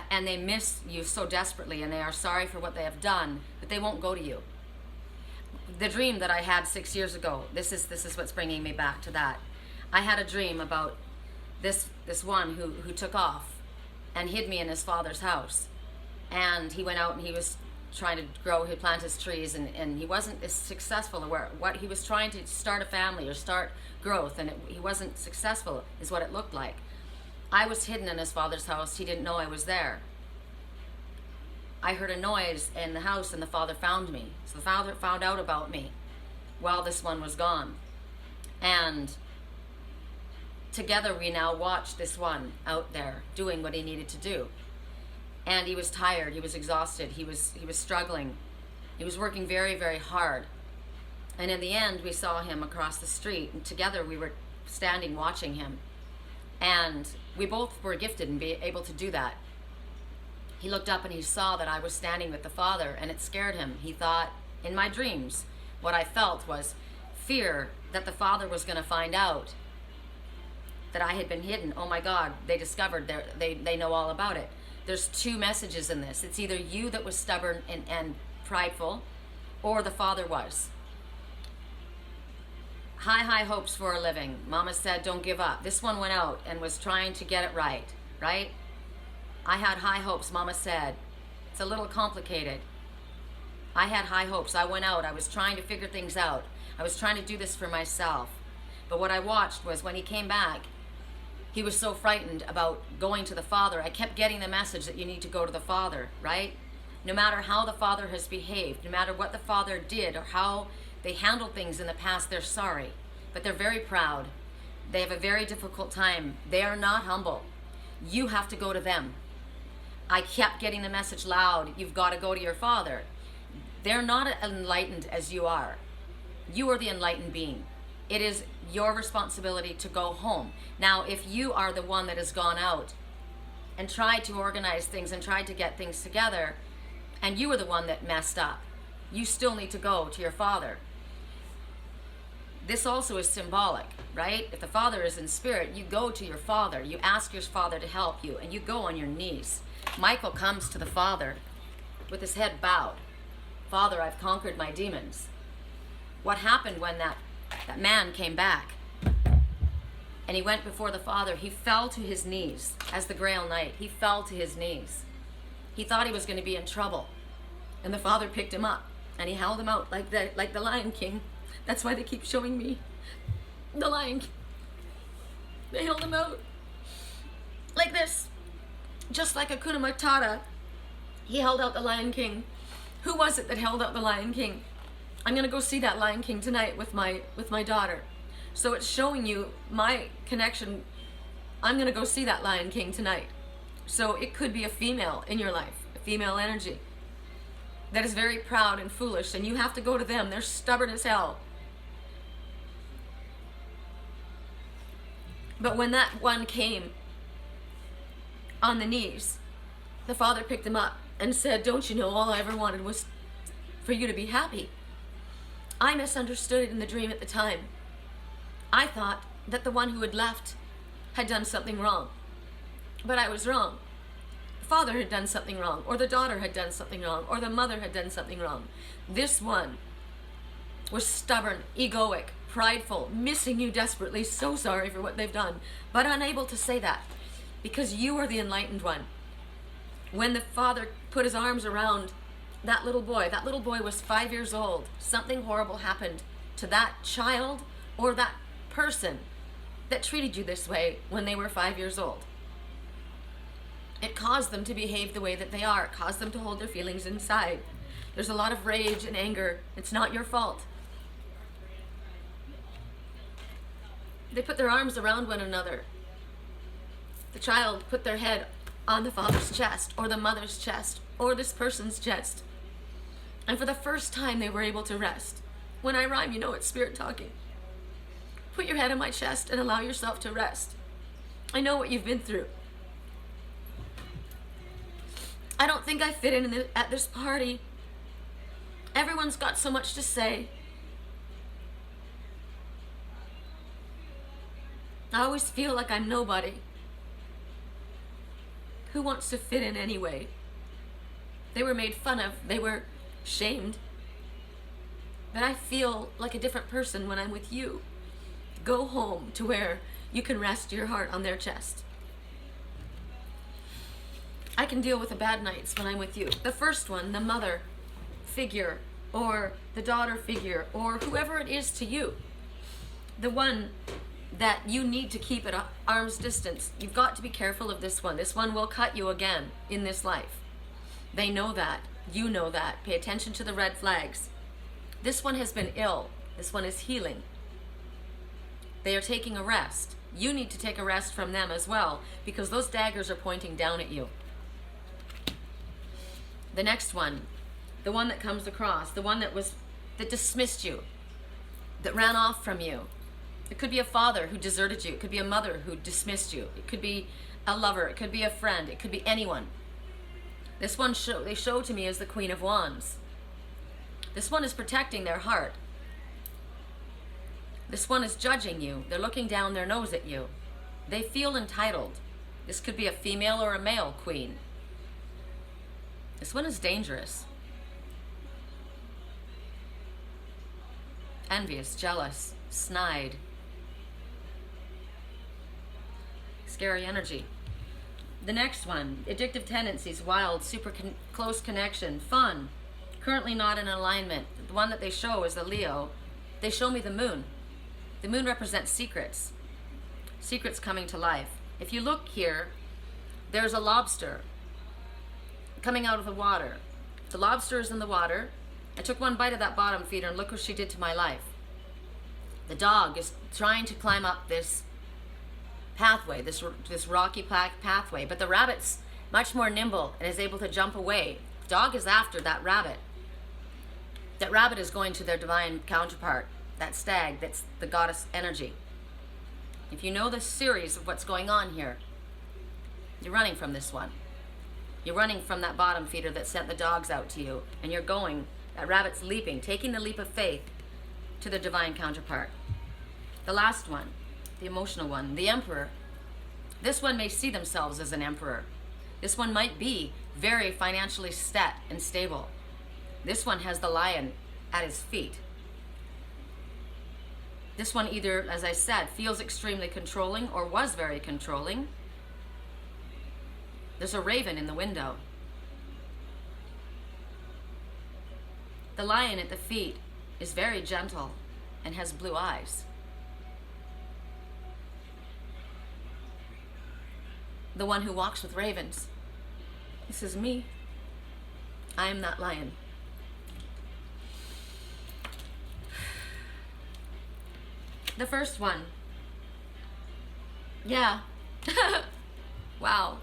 and they miss you so desperately, and they are sorry for what they have done, but they won't go to you. The dream that I had 6 years ago, this is what's bringing me back to that. I had a dream about this one who took off and hid me in his father's house. And he went out and he was trying to plant his trees, and he wasn't as successful. What he was trying to start a family or start growth, and he wasn't successful, is what it looked like. I was hidden in his father's house. He didn't know I was there. I heard a noise in the house, and the father found me. So the father found out about me while this one was gone. And together we now watched this one out there doing what he needed to do. And he was tired, he was exhausted, he was struggling. He was working very, very hard. And in the end, we saw him across the street, and together we were standing watching him. And we both were gifted and be able to do that. He looked up and he saw that I was standing with the father, and it scared him. He thought, in my dreams, what I felt was fear that the father was going to find out that I had been hidden. Oh my God, they discovered, they know all about it. There's two messages in this. It's either you that was stubborn and prideful, or the father was. High hopes for a living. Mama said, don't give up. This one went out and was trying to get it right? I had high hopes, Mama said. It's a little complicated. I had high hopes. I went out. I was trying to figure things out. I was trying to do this for myself. But what I watched was when he came back, he was so frightened about going to the father. I kept getting the message that you need to go to the father, right? No matter how the father has behaved, no matter what the father did or how they handled things in the past, they're sorry. But they're very proud. They have a very difficult time. They are not humble. You have to go to them. I kept getting the message loud, you've got to go to your father. They're not as enlightened as you are. You are the enlightened being. It is your responsibility to go home. Now, if you are the one that has gone out and tried to organize things and tried to get things together, and you were the one that messed up, you still need to go to your father. This also is symbolic, right? If the father is in spirit, you go to your father. You ask your father to help you, and you go on your knees. Michael comes to the father with his head bowed. Father, I've conquered my demons. What happened when that man came back and he went before the father? He fell to his knees as the Grail Knight. He fell to his knees. He thought he was going to be in trouble, and the father picked him up and he held him out like the Lion King. That's why they keep showing me the Lion King. They held him out like this, just like Hakuna Matata, he held out the Lion King. Who was it that held out the Lion King? I'm gonna go see that Lion King tonight with my daughter. So it's showing you my connection. I'm gonna go see that Lion King tonight. So it could be a female in your life, a female energy that is very proud and foolish, and you have to go to them. They're stubborn as hell. But when that one came on the knees, the father picked him up and said, don't you know, all I ever wanted was for you to be happy. I misunderstood it in the dream at the time. I thought that the one who had left had done something wrong. But I was wrong. The father had done something wrong, or the daughter had done something wrong, or the mother had done something wrong. This one was stubborn, egoic, prideful, missing you desperately, so sorry for what they've done, but unable to say that because you are the enlightened one. When the father put his arms around that little boy was 5 years old. Something horrible happened to that child or that person that treated you this way when they were 5 years old. It caused them to behave the way that they are. It caused them to hold their feelings inside. There's a lot of rage and anger. It's not your fault. They put their arms around one another. The child put their head on the father's chest, or the mother's chest, or this person's chest. And for the first time, they were able to rest. When I rhyme, you know it's spirit talking. Put your head on my chest and allow yourself to rest. I know what you've been through. I don't think I fit in at this party. Everyone's got so much to say. I always feel like I'm nobody. Who wants to fit in anyway? They were made fun of. They were shamed. But I feel like a different person when I'm with you. Go home to where you can rest your heart on their chest. I can deal with the bad nights when I'm with you. The first one, the mother figure, or the daughter figure, or whoever it is to you. The one that you need to keep at arm's distance. You've got to be careful of this one. This one will cut you again in this life. They know that. You know that. Pay attention to the red flags. This one has been ill. This one is healing. They are taking a rest. You need to take a rest from them as well, because those daggers are pointing down at you. The next one, the one that comes across, the one that dismissed you, that ran off from you. It could be a father who deserted you. It could be a mother who dismissed you. It could be a lover. It could be a friend. It could be anyone. This one they show to me as the Queen of Wands. This one is protecting their heart. This one is judging you. They're looking down their nose at you. They feel entitled. This could be a female or a male queen. This one is dangerous. Envious, jealous, snide. Scary energy. The next one, addictive tendencies, wild, super close connection, fun, currently not in alignment. The one that they show is the Leo. They show me the moon. The moon represents secrets. Secrets coming to life. If you look here, there's a lobster coming out of the water. The lobster is in the water. I took one bite of that bottom feeder and look what she did to my life. The dog is trying to climb up this pathway, this rocky pathway, but the rabbit's much more nimble and is able to jump away. Dog is after that rabbit. That rabbit is going to their divine counterpart, that stag, that's the goddess energy. If you know the series of what's going on here, you're running from this one. You're running from that bottom feeder that sent the dogs out to you, and you're going, that rabbit's leaping, taking the leap of faith to the divine counterpart. The last one, the emotional one, the emperor. This one may see themselves as an emperor. This one might be very financially set and stable. This one has the lion at his feet. This one either, as I said, feels extremely controlling or was very controlling. There's a raven in the window. The lion at the feet is very gentle and has blue eyes. The one who walks with ravens This is me. I am that lion. The first one. Yeah. Wow.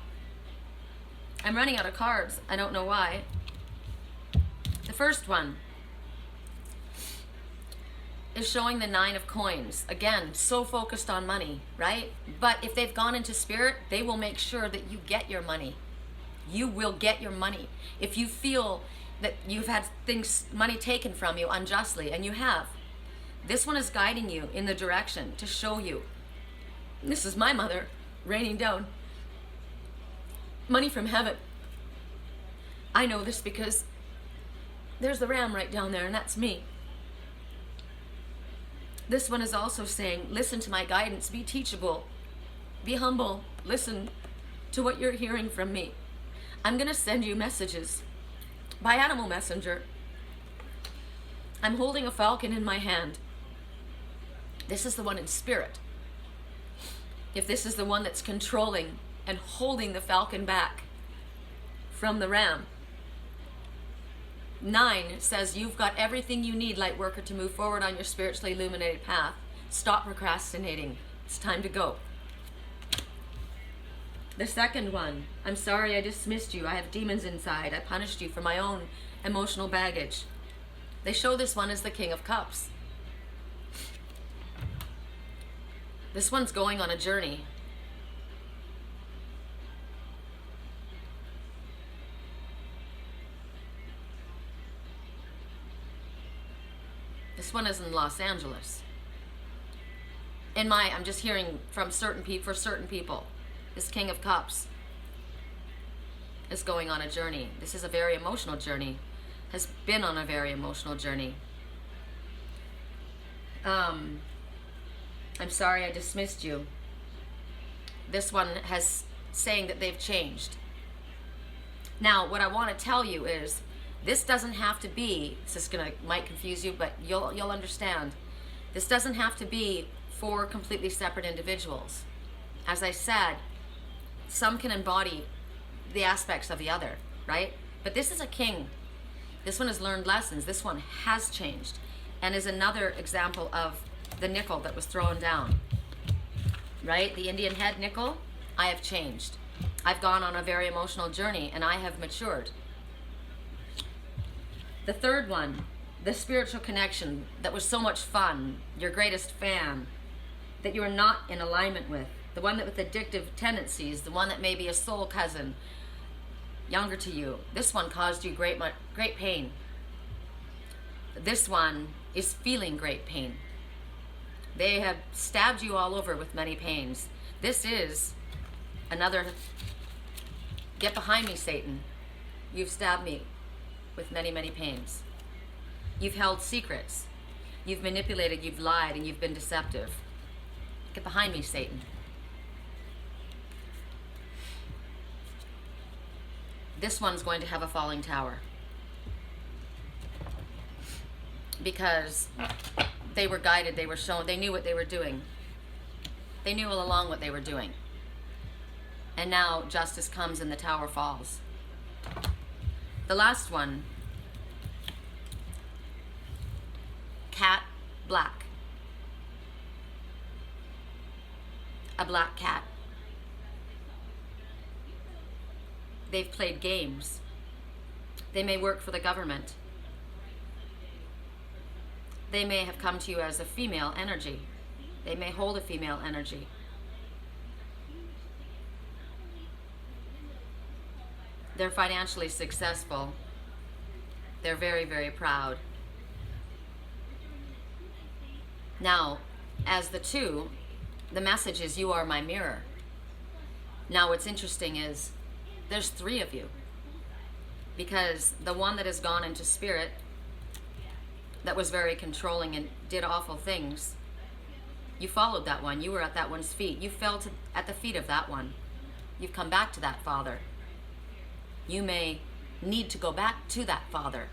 I'm running out of cards. I don't know why. The first one is showing the 9 of coins. Again, so focused on money, right? But if they've gone into spirit, they will make sure that you get your money. You will get your money. If you feel that you've had money taken from you unjustly, and you have, this one is guiding you in the direction to show you. This is my mother raining down money from heaven. I know this because there's the ram right down there, and that's me. This one is also saying, listen to my guidance, be teachable, be humble, listen to what you're hearing from me. I'm going to send you messages by animal messenger. I'm holding a falcon in my hand. This is the one in spirit. If this is the one that's controlling and holding the falcon back from the ram. 9 says you've got everything you need, light worker, to move forward on your spiritually illuminated path. Stop procrastinating. It's time to go. The second one, I'm sorry I dismissed you. I have demons inside. I punished you for my own emotional baggage. They show this one as the King of Cups. This one's going on a journey. This one is in Los Angeles. I'm just hearing from certain people, this King of Cups is going on a journey. This is a very emotional journey, has been on a very emotional journey. I'm sorry I dismissed you. This one has saying that they've changed. Now, what I want to tell you is, this doesn't have to be, might confuse you, but you'll understand. This doesn't have to be 4 completely separate individuals. As I said, some can embody the aspects of the other, right? But this is a king. This one has learned lessons. This one has changed, and is another example of the nickel that was thrown down, right? The Indian head nickel. I have changed. I've gone on a very emotional journey, and I have matured. The third one, the spiritual connection that was so much fun, your greatest fan, that you are not in alignment with, the one that with addictive tendencies, the one that may be a soul cousin, younger to you. This one caused you great pain. This one is feeling great pain. They have stabbed you all over with many pains. This is another, get behind me, Satan. You've stabbed me with many, many pains. You've held secrets. You've manipulated, you've lied, and you've been deceptive. Get behind me, Satan. This one's going to have a falling tower. Because they were guided, they were shown, they knew what they were doing. They knew all along what they were doing. And now justice comes and the tower falls. The last one, cat, black. A black cat. They've played games. They may work for the government. They may have come to you as a female energy. They may hold a female energy. They're financially successful. They're very, very proud. Now, as the 2, the message is, you are my mirror. Now, what's interesting is, there's 3 of you. Because the one that has gone into spirit, that was very controlling and did awful things, you followed that one. You were at that one's feet. You fell at the feet of that one. You've come back to that father. You may need to go back to that father.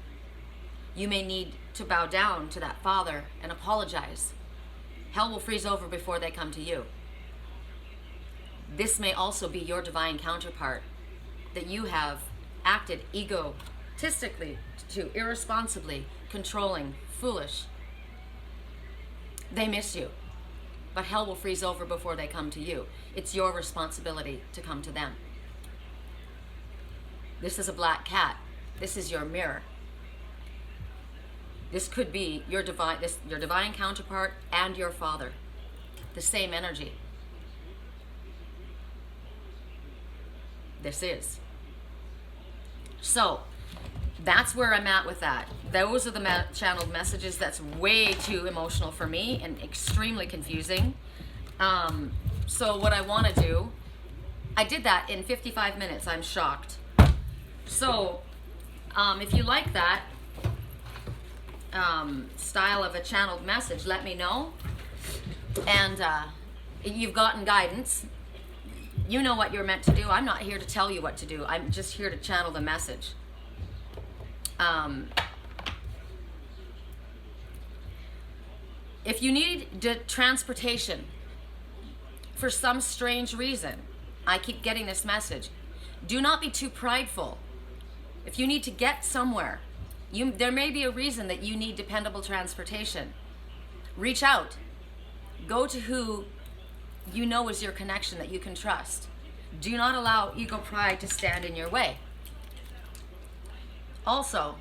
You may need to bow down to that father and apologize. Hell will freeze over before they come to you. This may also be your divine counterpart that you have acted egotistically, to irresponsibly, controlling, foolish, they miss you. But hell will freeze over before they come to you. It's your responsibility to come to them. This is a black cat. This is your mirror. This could be your divine counterpart and your father. The same energy. This is. So, that's where I'm at with that. Those are the channeled messages. That's way too emotional for me and extremely confusing. So what I want to do, I did that in 55 minutes. I'm shocked. So, if you like that style of a channeled message, let me know. And you've gotten guidance. You know what you're meant to do. I'm not here to tell you what to do. I'm just here to channel the message. If you need transportation for some strange reason, I keep getting this message. Do not be too prideful. If you need to get somewhere, there may be a reason that you need dependable transportation. Reach out. Go to who you know is your connection that you can trust. Do not allow ego pride to stand in your way. Also,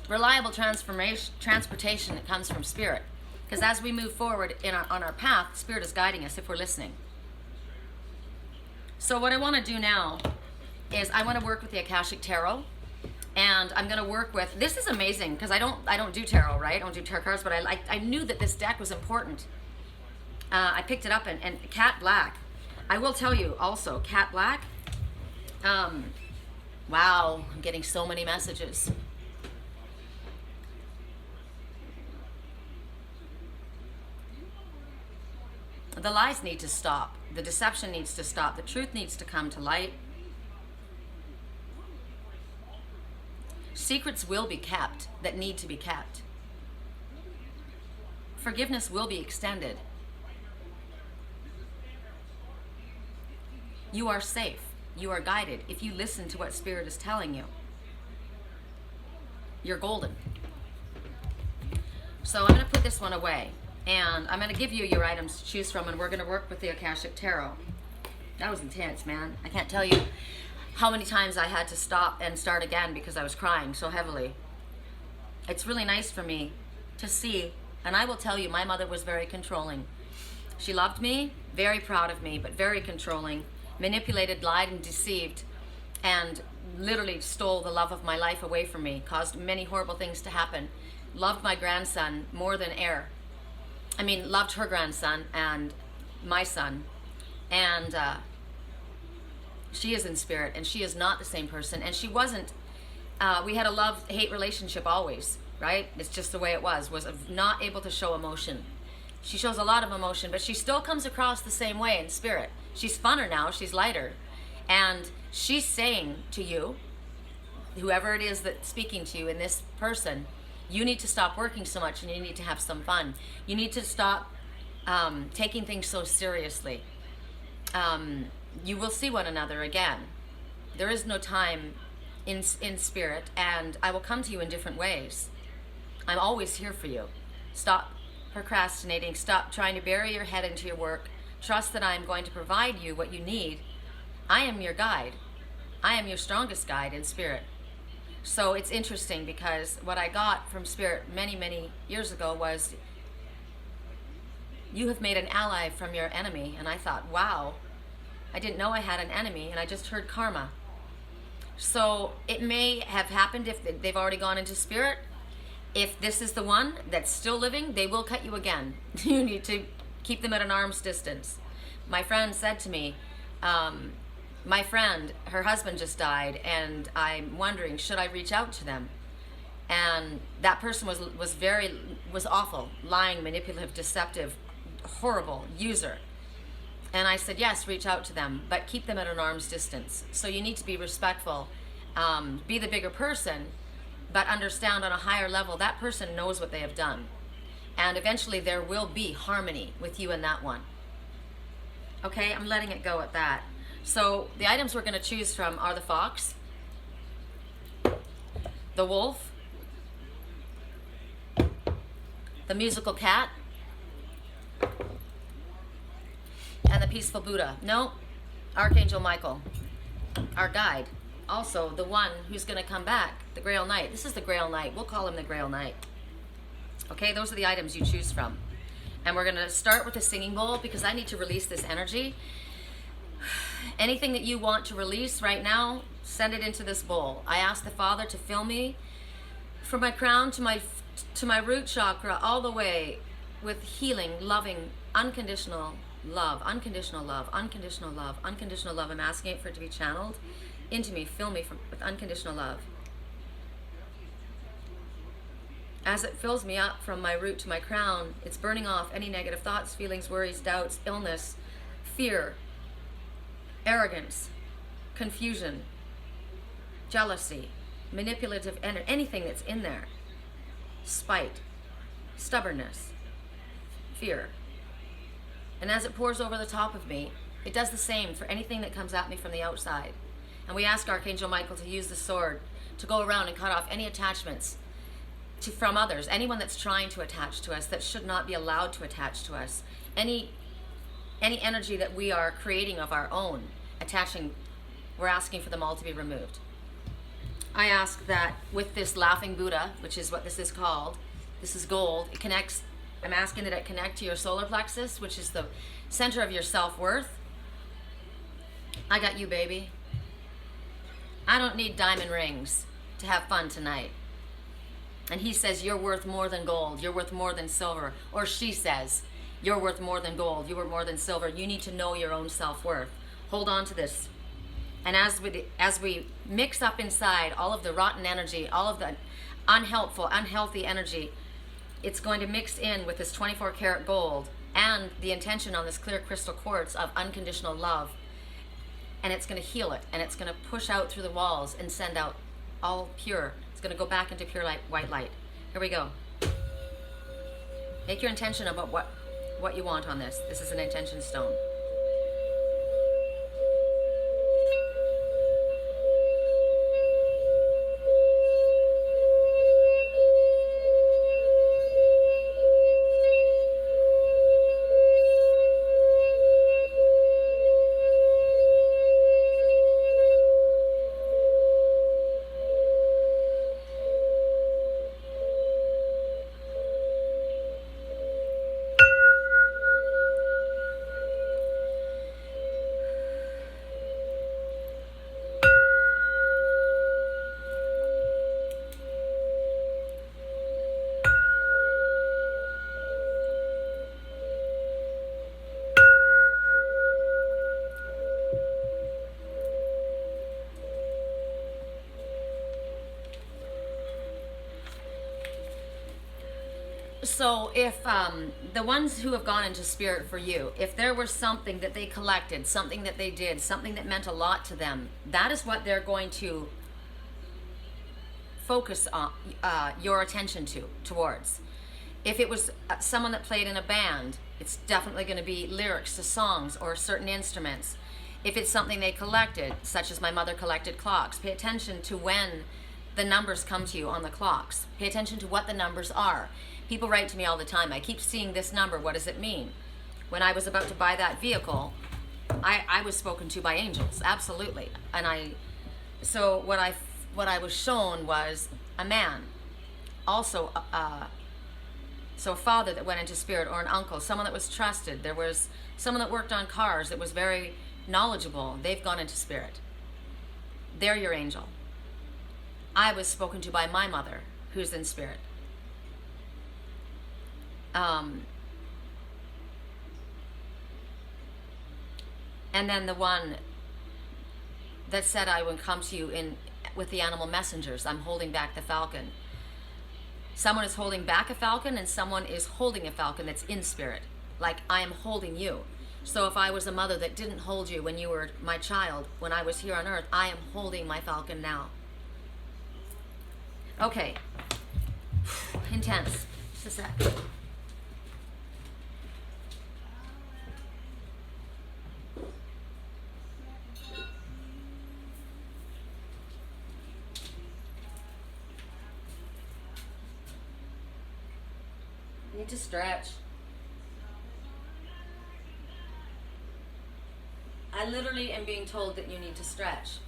reliable transportation that comes from Spirit. Because as we move forward on our path, Spirit is guiding us if we're listening. So what I want to do now is I want to work with the Akashic Tarot. And I'm going to work with, this is amazing because I don't do tarot, right? I don't do tarot cards, but I knew that this deck was important. I picked it up and Cat Black. I will tell you also, Cat Black, wow, I'm getting so many messages. The lies need to stop. The deception needs to stop. The truth needs to come to light. Secrets will be kept that need to be kept. Forgiveness will be extended. You are safe. You are guided. If you listen to what Spirit is telling you, you're golden. So I'm going to put this one away. And I'm going to give you your items to choose from, and we're going to work with the Akashic Tarot. That was intense, man. I can't tell you how many times I had to stop and start again because I was crying so heavily. It's really nice for me to see, and I will tell you, my mother was very controlling. She loved me, very proud of me, but very controlling, manipulated, lied, and deceived, and literally stole the love of my life away from me, caused many horrible things to happen. Loved my grandson more than air. I mean, loved her grandson and my son. And she is in spirit, and she is not the same person. And she wasn't, we had a love-hate relationship always, right? It's just the way it was not able to show emotion. She shows a lot of emotion, but she still comes across the same way in spirit. She's funner now, she's lighter. And she's saying to you, whoever it is that's speaking to you in this person, you need to stop working so much and you need to have some fun. You need to stop taking things so seriously. You will see one another again. There is no time in spirit, and I will come to you in different ways. I'm always here for you. Stop procrastinating. Stop trying to bury your head into your work. Trust that I am going to provide you what you need. I am your guide. I am your strongest guide in spirit. So it's interesting because what I got from Spirit many, many years ago was, you have made an ally from your enemy. And I thought, wow, I didn't know I had an enemy, and I just heard karma. So it may have happened if they've already gone into Spirit. If this is the one that's still living, they will cut you again. You need to keep them at an arm's distance. My friend said to me, my friend, her husband just died, and I'm wondering, should I reach out to them? And that person was awful, lying, manipulative, deceptive, horrible user. And I said, yes, reach out to them, but keep them at an arm's distance. So you need to be respectful, be the bigger person, but understand on a higher level, that person knows what they have done. And eventually there will be harmony with you and that one. Okay, I'm letting it go at that. So the items we're going to choose from are the fox, the wolf, the musical cat, and the peaceful Buddha. No, Archangel Michael, our guide. Also, the one who's going to come back, the Grail Knight. This is the Grail Knight. We'll call him the Grail Knight. Okay, those are the items you choose from. And we're going to start with the singing bowl because I need to release this energy. Anything that you want to release right now, send it into this bowl. I ask the Father to fill me from my crown to my root chakra all the way with healing, loving, unconditional love, unconditional love, unconditional love, unconditional love. I'm asking it for it to be channeled into me. Fill me with unconditional love. As it fills me up from my root to my crown, it's burning off any negative thoughts, feelings, worries, doubts, illness, fear, arrogance, confusion, jealousy, manipulative energy, anything that's in there, spite, stubbornness, fear. And as it pours over the top of me, it does the same for anything that comes at me from the outside. And we ask Archangel Michael to use the sword to go around and cut off any attachments from others, anyone that's trying to attach to us that should not be allowed to attach to us, any energy that we are creating of our own, attaching, we're asking for them all to be removed. I ask that with this laughing Buddha, which is what this is called, this is gold, it connects, I'm asking that it connect to your solar plexus, which is the center of your self-worth. I got you, baby. I don't need diamond rings to have fun tonight. And he says, you're worth more than gold. You're worth more than silver. Or she says, you're worth more than gold. You're worth more than silver. You need to know your own self-worth. Hold on to this. And as we mix up inside all of the rotten energy, all of the unhealthy energy, it's going to mix in with this 24 karat gold and the intention on this clear crystal quartz of unconditional love. And it's going to heal it. And it's going to push out through the walls and send out all pure. It's going to go back into pure light, white light. Here we go. Make your intention about what you want on this. This is an intention stone. So if the ones who have gone into spirit for you, if there was something that they collected, something that they did, something that meant a lot to them, that is what they're going to focus on your attention towards. If it was someone that played in a band, it's definitely going to be lyrics to songs or certain instruments. If it's something they collected, such as my mother collected clocks, pay attention to when the numbers come to you on the clocks. Pay attention to what the numbers are. People write to me all the time, I keep seeing this number, what does it mean? When I was about to buy that vehicle, I was spoken to by angels, absolutely. And so what I was shown was a man, also so a father that went into spirit, or an uncle, someone that was trusted. There was someone that worked on cars that was very knowledgeable. They've gone into spirit. They're your angel. I was spoken to by my mother, who's in spirit. And then the one that said I would come to you with the animal messengers. I'm holding back the falcon. Someone is holding back a falcon, and someone is holding a falcon that's in spirit. Like I am holding you. So if I was a mother that didn't hold you when you were my child, when I was here on earth, I am holding my falcon now. Okay. Intense. Just a sec. need to stretch. I literally am being told that you need to stretch.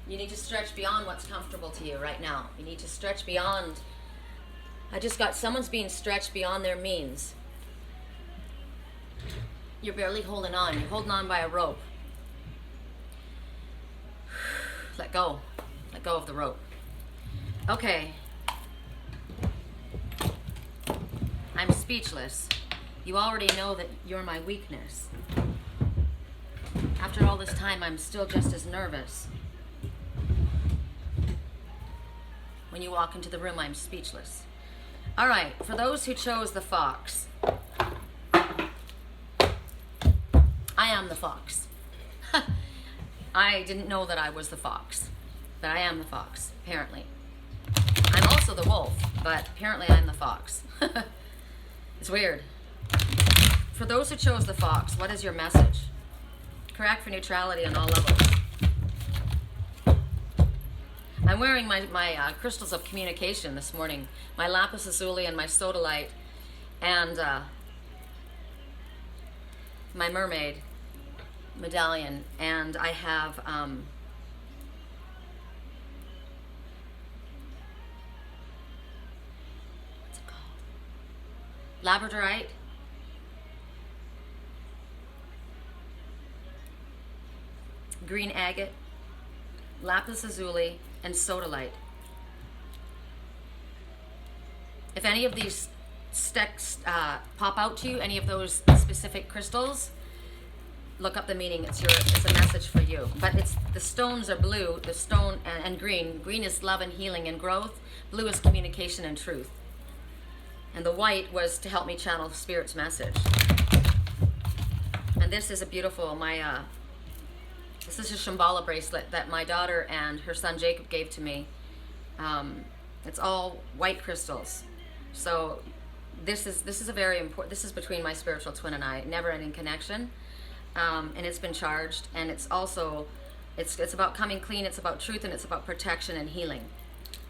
You need to stretch beyond what's comfortable to you right now. You need to stretch beyond. I just got someone's being stretched beyond their means. You're barely holding on. You're holding on by a rope. Let go. Let go of the rope. Okay. I'm speechless. You already know that you're my weakness. After all this time, I'm still just as nervous. When you walk into the room, I'm speechless. All right, for those who chose the fox, I am the fox. I didn't know that I was the fox, but I am the fox, apparently. I'm also the wolf, but apparently I'm the fox. It's weird. For those who chose the fox, what is your message? Correct for neutrality on all levels. I'm wearing my crystals of communication this morning, my lapis lazuli and my sodalite, and my mermaid medallion, and I have what's it called? Labradorite, green agate, lapis lazuli, and sodalite. If any of these sticks pop out to you, any of those specific crystals, look up the meaning. It's a message for you. But the stones are blue, the stone and green. Green is love and healing and growth. Blue is communication and truth. And the white was to help me channel Spirit's message. And this is a beautiful, this is a Shambhala bracelet that my daughter and her son Jacob gave to me. It's all white crystals. So this is a very important, this is between my spiritual twin and I, never-ending connection. And it's been charged, and it's also, it's about coming clean, it's about truth, and it's about protection and healing.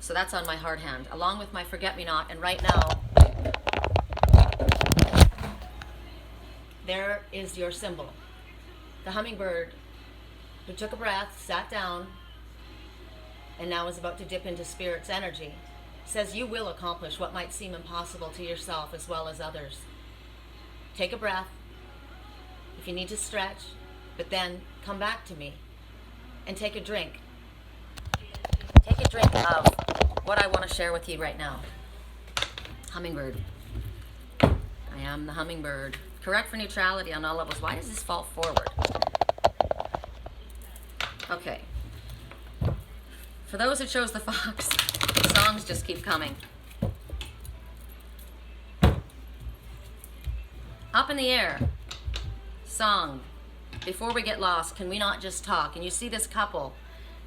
So that's on my hard hand, along with my forget-me-not, and right now, there is your symbol. The hummingbird who took a breath, sat down, and now is about to dip into Spirit's energy, says you will accomplish what might seem impossible to yourself as well as others. Take a breath. If you need to stretch, but then come back to me and take a drink. Take a drink of what I want to share with you right now. Hummingbird. I am the hummingbird. Correct for neutrality on all levels. Why does this fall forward? Okay. For those who chose the fox, the songs just keep coming. Up in the air. Song. Before we get lost, can we not just talk? And you see this couple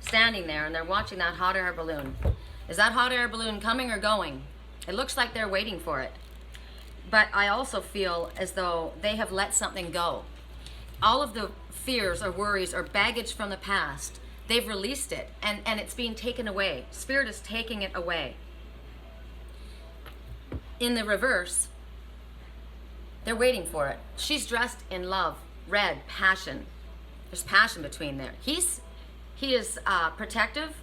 standing there and they're watching that hot air balloon. Is that hot air balloon coming or going? It looks like they're waiting for it. But I also feel as though they have let something go. All of the fears or worries or baggage from the past, they've released it and it's being taken away. Spirit is taking it away. In the reverse, they're waiting for it. She's dressed in love, red, passion. There's passion between there. He is protective,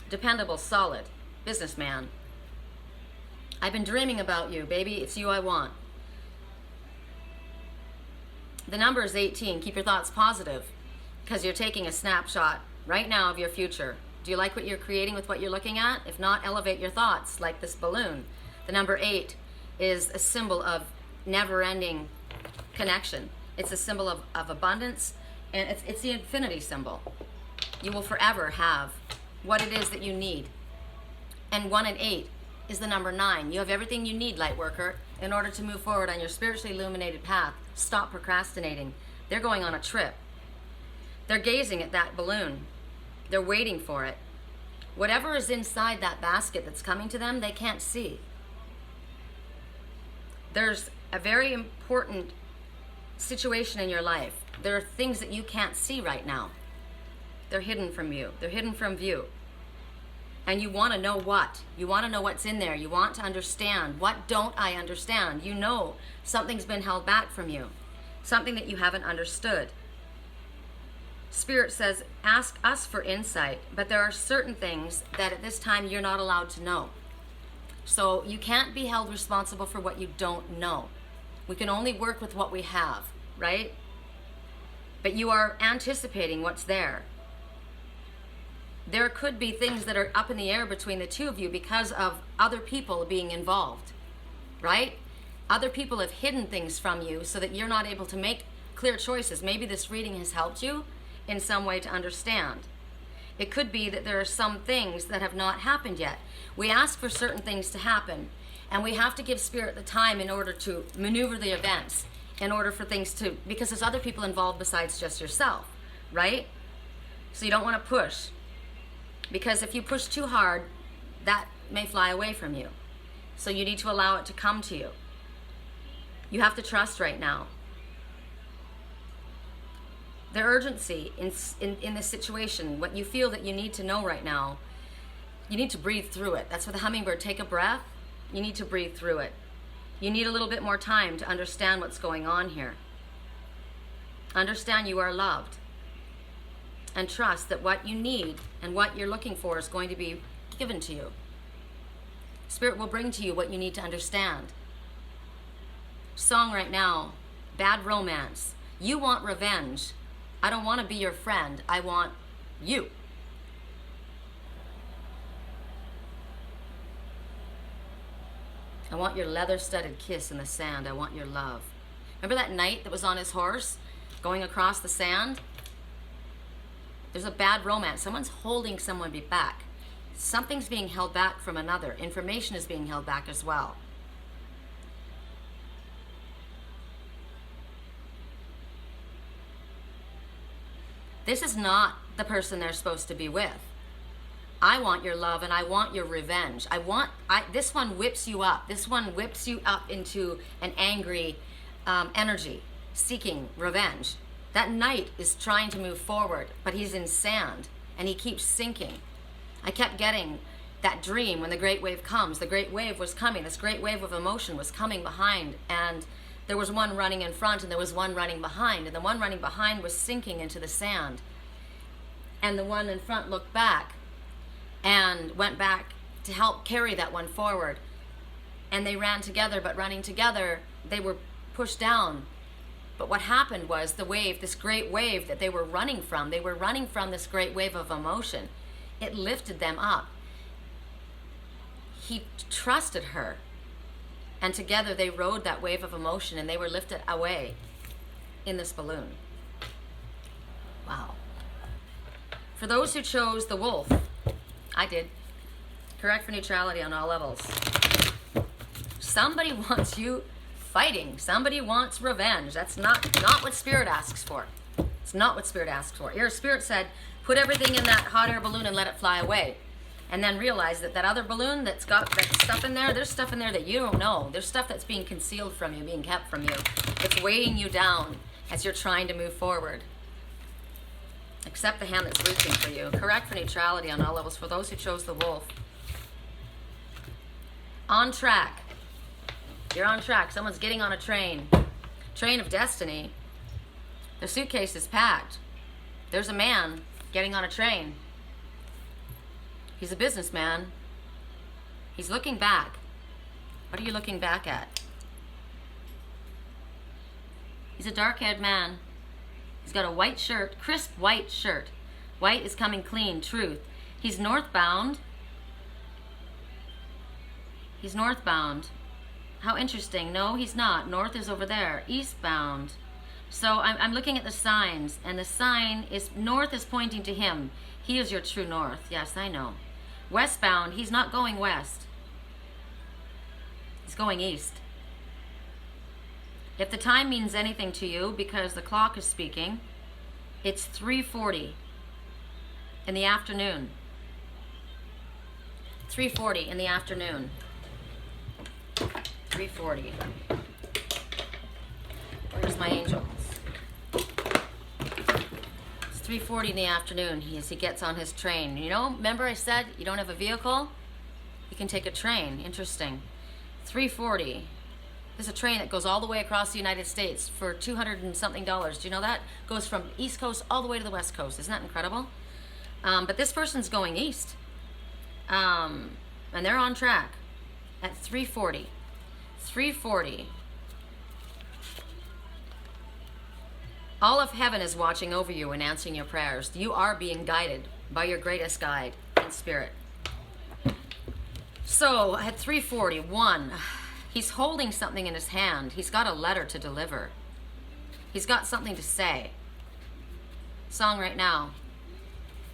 dependable, solid, businessman. I've been dreaming about you, baby. It's you I want. The number is 18. Keep your thoughts positive because you're taking a snapshot right now of your future. Do you like what you're creating with what you're looking at? If not, elevate your thoughts like this balloon. The number 8 is a symbol of never-ending connection. It's a symbol of abundance, and it's the infinity symbol. You will forever have what it is that you need. And 1 and 8 is the number 9. You have everything you need, light worker, in order to move forward on your spiritually illuminated path. Stop procrastinating. They're going on a trip. They're gazing at that balloon. They're waiting for it. Whatever is inside that basket that's coming to them, they can't see. There's a very important situation in your life. There are things that you can't see right now. They're hidden from you. They're hidden from view. And you want to know what? You want to know what's in there. You want to understand. What don't I understand? You know something's been held back from you. Something that you haven't understood. Spirit says, ask us for insight. But there are certain things that at this time you're not allowed to know. So you can't be held responsible for what you don't know. We can only work with what we have, right? But you are anticipating what's there. There could be things that are up in the air between the two of you because of other people being involved, right? Other people have hidden things from you so that you're not able to make clear choices. Maybe this reading has helped you in some way to understand. It could be that there are some things that have not happened yet. We ask for certain things to happen, and we have to give Spirit the time in order to maneuver the events, in order for things to, because there's other people involved besides just yourself, right? So you don't want to push. Because if you push too hard, that may fly away from you. So you need to allow it to come to you. You have to trust right now. The urgency in this situation, what you feel that you need to know right now, you need to breathe through it. That's for the hummingbird. Take a breath. You need to breathe through it. You need a little bit more time to understand what's going on here. Understand you are loved. And trust that what you need and what you're looking for is going to be given to you. Spirit will bring to you what you need to understand. Song right now, bad romance. You want revenge. I don't want to be your friend. I want you. I want your leather-studded kiss in the sand. I want your love. Remember that knight that was on his horse going across the sand? There's a bad romance. Someone's holding someone back. Something's being held back from another. Information is being held back as well. This is not the person they're supposed to be with. I want your love and I want your revenge. This one whips you up. This one whips you up into an angry energy, seeking revenge. That knight is trying to move forward, but he's in sand and he keeps sinking. I kept getting that dream when the great wave comes. The great wave was coming. This great wave of emotion was coming behind, and there was one running in front and there was one running behind, and the one running behind was sinking into the sand. And the one in front looked back and went back to help carry that one forward. And they ran together, but running together, they were pushed down. But what happened was the wave, this great wave that they were running from this great wave of emotion. It lifted them up. He trusted her. And together they rode that wave of emotion and they were lifted away in this balloon. Wow. For those who chose the wolf, I did. Correct for neutrality on all levels. Somebody wants you fighting. Somebody wants revenge. That's not what Spirit asks for. It's not what Spirit asks for. Your Spirit said, put everything in that hot air balloon and let it fly away. And then realize that other balloon that's got that stuff in there, there's stuff in there that you don't know. There's stuff that's being concealed from you, being kept from you. It's weighing you down as you're trying to move forward. Accept the hand that's reaching for you. Correct for neutrality on all levels for those who chose the wolf. On track. You're on track. Someone's getting on a train. Train of destiny. The suitcase is packed. There's a man getting on a train. He's a businessman. He's looking back. What are you looking back at? He's a dark-haired man. He's got a white shirt, crisp white shirt. White is coming clean, truth. He's northbound. He's northbound. How interesting. No, he's not. North is over there. Eastbound. So I'm looking at the signs, and the sign is, north is pointing to him. He is your true north. Yes, I know. Westbound, he's not going west. He's going east. If the time means anything to you, because the clock is speaking, it's 3:40 in the afternoon. 3:40 in the afternoon. 3:40. Where's my angels? It's 3:40 in the afternoon, he gets on his train. You know, remember I said you don't have a vehicle? You can take a train. Interesting. 3:40. There's a train that goes all the way across the United States for $200 and something. Do you know that? Goes from East Coast all the way to the West Coast. Isn't that incredible? But this person's going east. And they're on track at 3:40. 3:40. All of heaven is watching over you and answering your prayers. You are being guided by your greatest guide in spirit. So at 3:41, he's holding something in his hand. He's got a letter to deliver. He's got something to say. Song right now.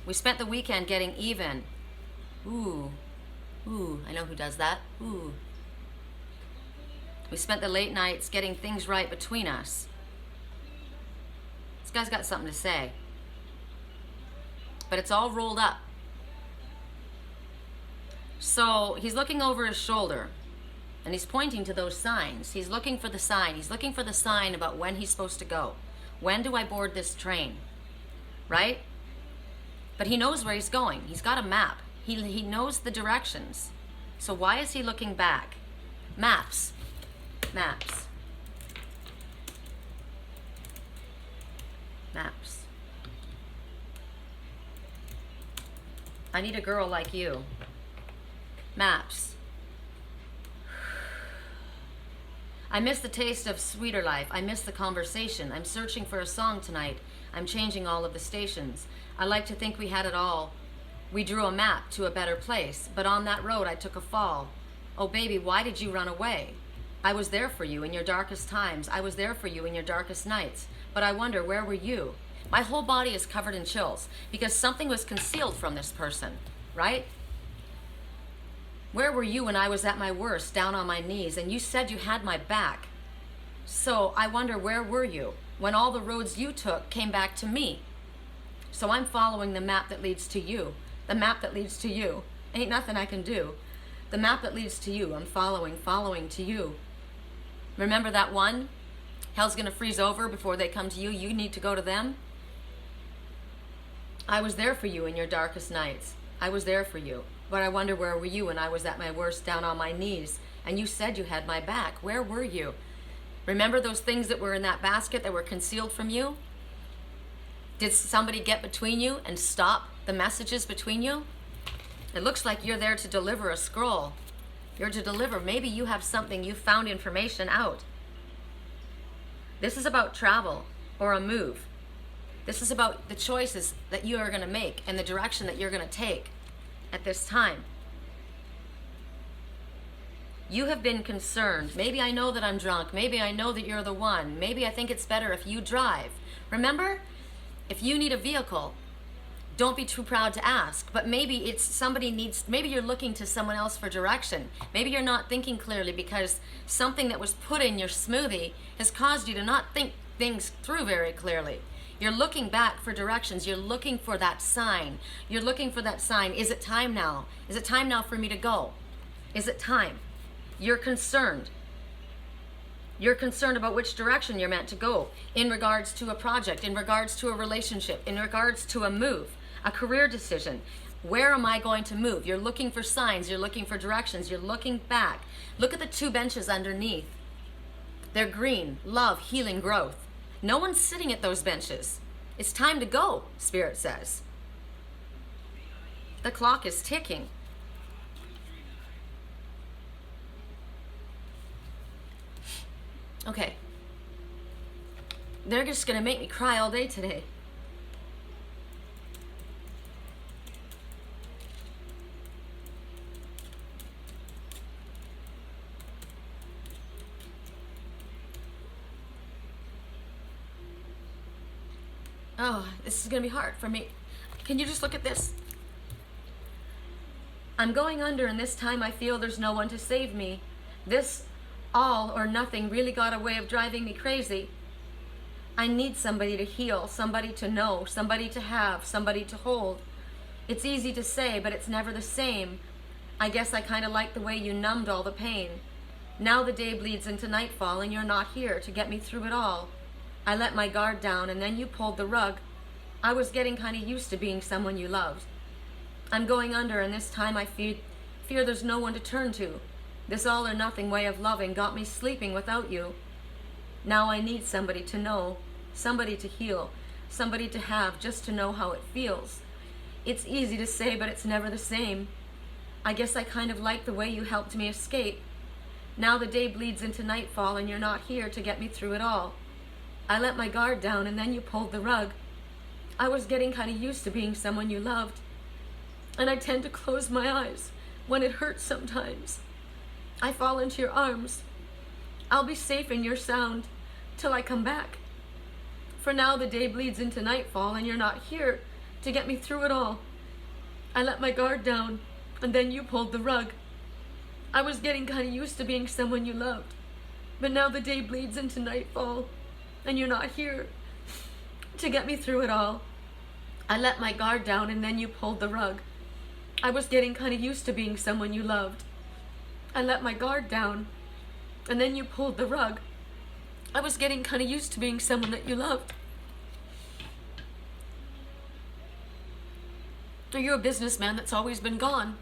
We spent the weekend getting even. Ooh. Ooh, I know who does that. Ooh. We spent the late nights getting things right between us. This guy's got something to say. But it's all rolled up. So he's looking over his shoulder and he's pointing to those signs. He's looking for the sign. He's looking for the sign about when he's supposed to go. When do I board this train? Right? But he knows where he's going. He's got a map. He knows the directions. So why is he looking back? Maps. Maps. Maps. I need a girl like you. Maps. I miss the taste of sweeter life. I miss the conversation. I'm searching for a song tonight. I'm changing all of the stations. I like to think we had it all. We drew a map to a better place, but on that road I took a fall. Oh baby, why did you run away? I was there for you in your darkest times. I was there for you in your darkest nights. But I wonder, where were you? My whole body is covered in chills because something was concealed from this person, right? Where were you when I was at my worst, down on my knees, and you said you had my back? So I wonder, where were you when all the roads you took came back to me? So I'm following the map that leads to you. The map that leads to you. Ain't nothing I can do. The map that leads to you, I'm following to you. Remember that one? Hell's gonna freeze over before they come to you. You need to go to them. I was there for you in your darkest nights. I was there for you. But I wonder, where were you when I was at my worst, down on my knees, and you said you had my back? Where were you? Remember those things that were in that basket that were concealed from you? Did somebody get between you and stop the messages between you? It looks like you're there to deliver a scroll. You're to deliver. Maybe you have something, you found information out. This is about travel or a move. This is about the choices that you are going to make and the direction that you're going to take at this time. You have been concerned. Maybe I know that I'm drunk. Maybe I know that you're the one. Maybe I think it's better if you drive. Remember, if you need a vehicle, don't be too proud to ask. But maybe it's somebody needs, maybe you're looking to someone else for direction. Maybe you're not thinking clearly because something that was put in your smoothie has caused you to not think things through very clearly. You're looking back for directions. You're looking for that sign. You're looking for that sign. Is it time now? Is it time now for me to go? Is it time? You're concerned. You're concerned about which direction you're meant to go in regards to a project, in regards to a relationship, in regards to a move, a career decision. Where am I going to move? You're looking for signs. You're looking for directions. You're looking back. Look at the two benches underneath. They're green. Love, healing, growth. No one's sitting at those benches. It's time to go, Spirit says. The clock is ticking. Okay. They're just going to make me cry all day today. Oh, this is going to be hard for me. Can you just look at this? I'm going under, and this time I feel there's no one to save me. This all or nothing really got a way of driving me crazy. I need somebody to heal, somebody to know, somebody to have, somebody to hold. It's easy to say, but it's never the same. I guess I kind of like the way you numbed all the pain. Now the day bleeds into nightfall, and you're not here to get me through it all. I let my guard down, and then you pulled the rug. I was getting kind of used to being someone you loved. I'm going under, and this time I fear there's no one to turn to. This all or nothing way of loving got me sleeping without you. Now I need somebody to know, somebody to heal, somebody to have, just to know how it feels. It's easy to say, but it's never the same. I guess I kind of like the way you helped me escape. Now the day bleeds into nightfall, and you're not here to get me through it all. I let my guard down, and then you pulled the rug. I was getting kind of used to being someone you loved. And I tend to close my eyes when it hurts sometimes. I fall into your arms. I'll be safe in your sound till I come back. For now the day bleeds into nightfall, and you're not here to get me through it all. I let my guard down, and then you pulled the rug. I was getting kind of used to being someone you loved. But now the day bleeds into nightfall, and you're not here to get me through it all. I let my guard down, and then you pulled the rug. I was getting kind of used to being someone you loved. I let my guard down, and then you pulled the rug. I was getting kind of used to being someone that you loved. Are you a businessman that's always been gone?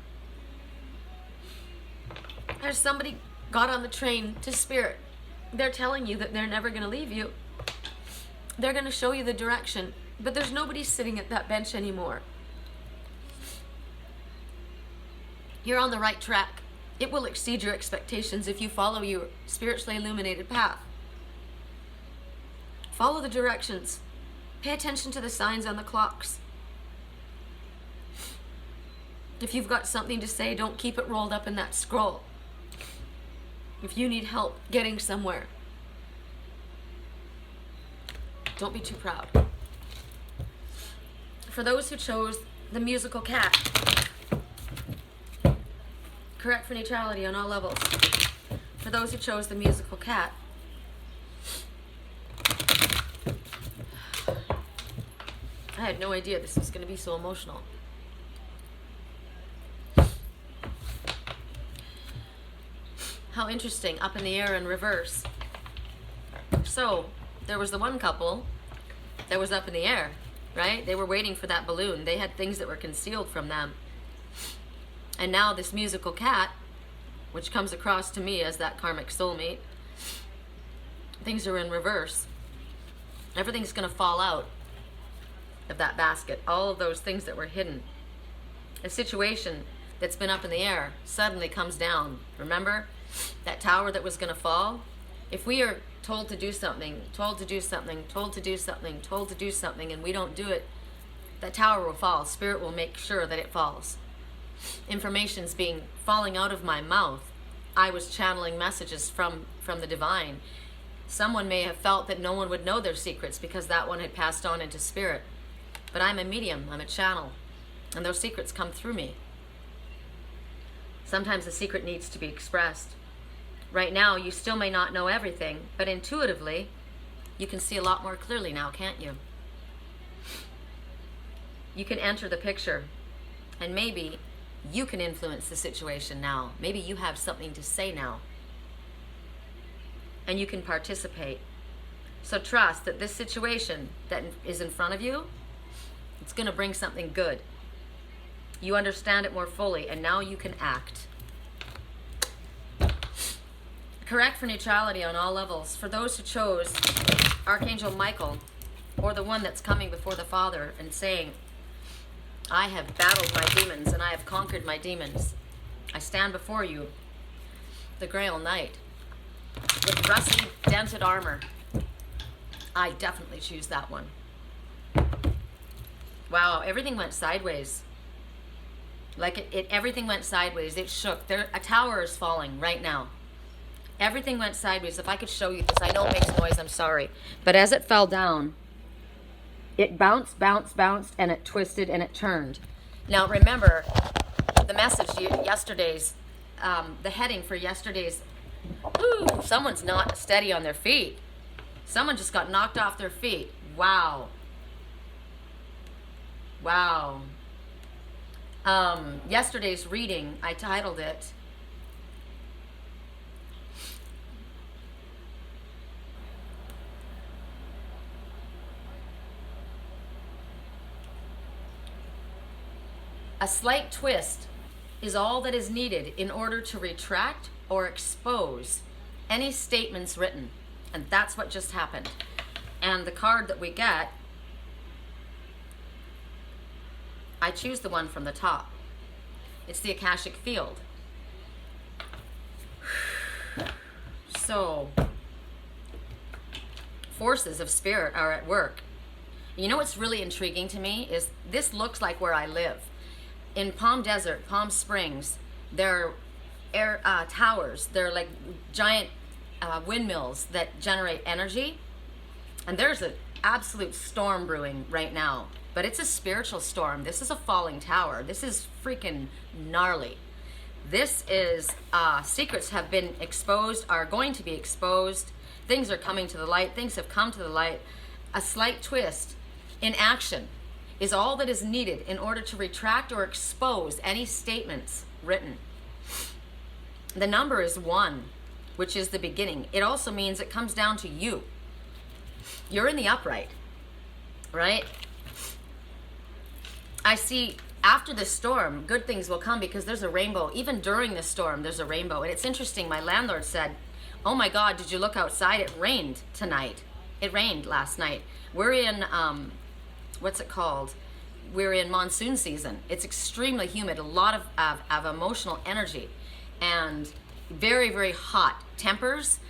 Has somebody got on the train to spirit? They're telling you that they're never going to leave you. They're going to show you the direction, but there's nobody sitting at that bench anymore. You're on the right track. It will exceed your expectations if you follow your spiritually illuminated path. Follow the directions. Pay attention to the signs on the clocks. If you've got something to say, don't keep it rolled up in that scroll. If you need help getting somewhere, don't be too proud. For those who chose the musical cat, correct for neutrality on all levels. For those who chose the musical cat, I had no idea this was going to be so emotional. How interesting, up in the air in reverse. So, there was the one couple that was up in the air, right? They were waiting for that balloon. They had things that were concealed from them. And now this musical cat, which comes across to me as that karmic soulmate, things are in reverse. Everything's going to fall out of that basket. All of those things that were hidden. A situation that's been up in the air suddenly comes down. Remember? That tower that was going to fall? If we are told to do something, told to do something, told to do something, told to do something, and we don't do it, that tower will fall. Spirit will make sure that it falls. Information's falling out of my mouth. I was channeling messages from the divine. Someone may have felt that no one would know their secrets because that one had passed on into spirit. But I'm a medium, I'm a channel, and those secrets come through me. Sometimes the secret needs to be expressed. Right now, you still may not know everything, but intuitively, you can see a lot more clearly now, can't you? You can enter the picture, and maybe you can influence the situation now. Maybe you have something to say now, and you can participate. So trust that this situation that is in front of you, it's going to bring something good. You understand it more fully, and now you can act. Correct for neutrality on all levels. For those who chose Archangel Michael, or the one that's coming before the Father and saying, I have battled my demons and I have conquered my demons. I stand before you, the Grail Knight, with rusty, dented armor. I definitely choose that one. Wow, everything went sideways. Like everything went sideways. It shook. A tower is falling right now. Everything went sideways. If I could show you this, I know it makes noise, I'm sorry. But as it fell down, it bounced, and it twisted, and it turned. Now remember, the message, yesterday's, the heading for yesterday's, someone's not steady on their feet. Someone just got knocked off their feet. Wow. Wow. Yesterday's reading, I titled it, A slight twist is all that is needed in order to retract or expose any statements written. And that's what just happened. And the card that we get, I choose the one from the top. It's the Akashic field. So, forces of spirit are at work. You know what's really intriguing to me is this looks like where I live. In Palm Desert, Palm Springs, there are towers. They're like giant windmills that generate energy. And there's an absolute storm brewing right now. But it's a spiritual storm. This is a falling tower. This is freaking gnarly. This is, secrets have been exposed, are going to be exposed. Things are coming to the light. Things have come to the light. A slight twist in action is all that is needed in order to retract or expose any statements written. The number is 1, which is the beginning. It also means it comes down to you. You're in the upright, right? I see after the storm, good things will come because there's a rainbow. Even during the storm, there's a rainbow. And it's interesting, my landlord said, oh my God, did you look outside? It rained tonight. It rained last night. We're in, what's it called? We're in monsoon season. It's extremely humid, a lot of emotional energy, and very, very hot tempers.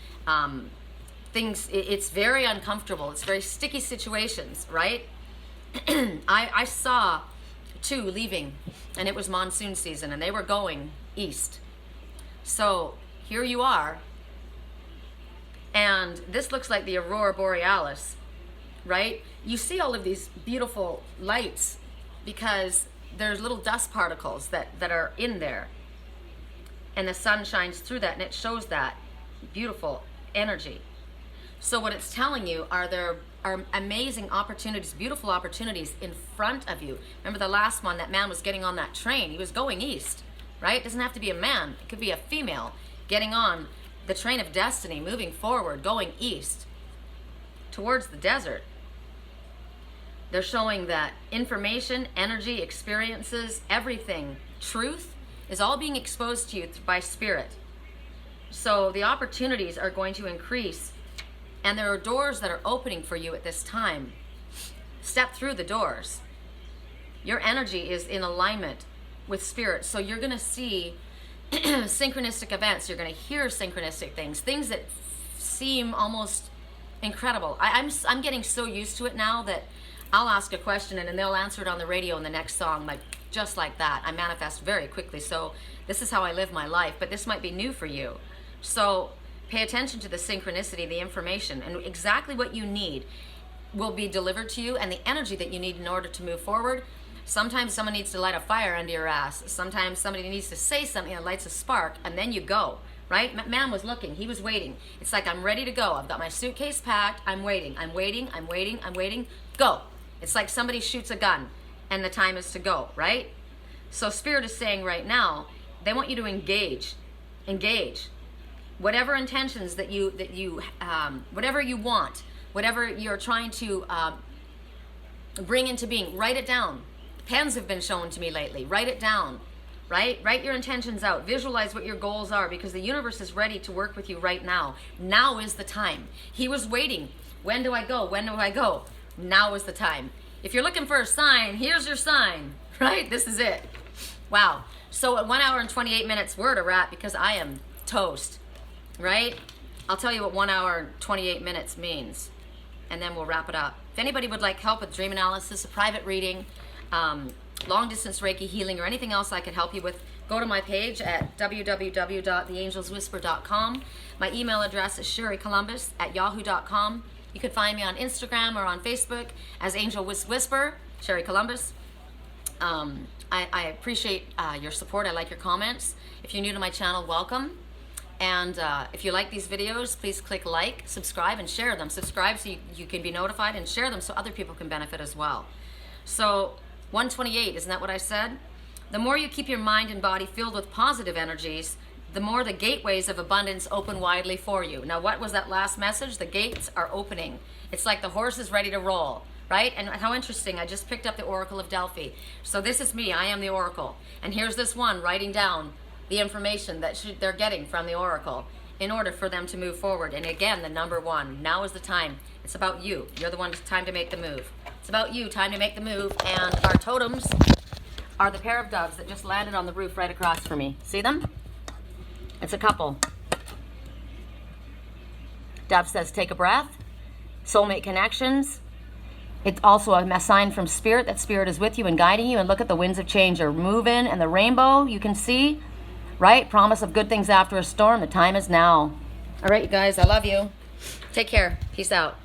It's very uncomfortable. It's very sticky situations, right? I saw 2 leaving, and it was monsoon season, and they were going east. So here you are, and this looks like the aurora borealis, right? You see all of these beautiful lights because there's little dust particles that are in there, and the sun shines through that, and it shows that beautiful energy. So what it's telling you there are amazing opportunities, beautiful opportunities in front of you. Remember the last one, that man was getting on that train. He was going east, right? It doesn't have to be a man. It could be a female getting on the train of destiny, moving forward, going east towards the desert. They're showing that information, energy, experiences, everything, truth is all being exposed to you by spirit. So the opportunities are going to increase, and there are doors that are opening for you at this time. Step through the doors. Your energy is in alignment with spirit, so you're going to see synchronistic events. You're going to hear synchronistic things that seem almost incredible. I'm getting so used to it now that I'll ask a question and then they'll answer it on the radio in the next song, like just like that. I manifest very quickly, so this is how I live my life, but this might be new for you. So pay attention to the synchronicity, the information, and exactly what you need will be delivered to you, and the energy that you need in order to move forward. Sometimes someone needs to light a fire under your ass. Sometimes somebody needs to say something that lights a spark, and then you go, right? Man was looking, he was waiting. It's like, I'm ready to go. I've got my suitcase packed. I'm waiting, go. It's like somebody shoots a gun and the time is to go, right? So Spirit is saying right now, they want you to engage. Whatever intentions that you whatever you want, whatever you're trying to bring into being, write it down. Pens have been shown to me lately. Write it down, right? Write your intentions out. Visualize what your goals are, because the universe is ready to work with you right now. Now is the time. He was waiting. When do I go? When do I go? Now is the time. If you're looking for a sign, here's your sign, right? This is it. Wow. So at 1 hour and 28 minutes, we're at a wrap because I am toast, right? I'll tell you what 1 hour and 28 minutes means, and then we'll wrap it up. If anybody would like help with dream analysis, a private reading, long distance Reiki healing, or anything else I could help you with, go to my page at www.theangelswhisper.com. My email address is sherrycolumbus@yahoo.com. You could find me on Instagram or on Facebook as Angel Whisper, Sherry Columbus. I appreciate your support. I like your comments. If you're new to my channel, welcome. And if you like these videos, please click like, subscribe, and share them. Subscribe so you can be notified, and share them so other people can benefit as well. So 128, isn't that what I said? The more you keep your mind and body filled with positive energies, the more the gateways of abundance open widely for you. Now, what was that last message? The gates are opening. It's like the horse is ready to roll, right? And how interesting, I just picked up the Oracle of Delphi. So this is me, I am the Oracle. And here's this one writing down the information that they're getting from the Oracle in order for them to move forward. And again, the number one, now is the time. It's about you. You're the one, it's time to make the move. It's about you, time to make the move. And our totems are the pair of doves that just landed on the roof right across from me. See them? It's a couple. Dove says, take a breath. Soulmate connections. It's also a sign from Spirit that Spirit is with you and guiding you. And look at the winds of change are moving, and the rainbow you can see, right? Promise of good things after a storm. The time is now. All right, you guys, I love you. Take care. Peace out.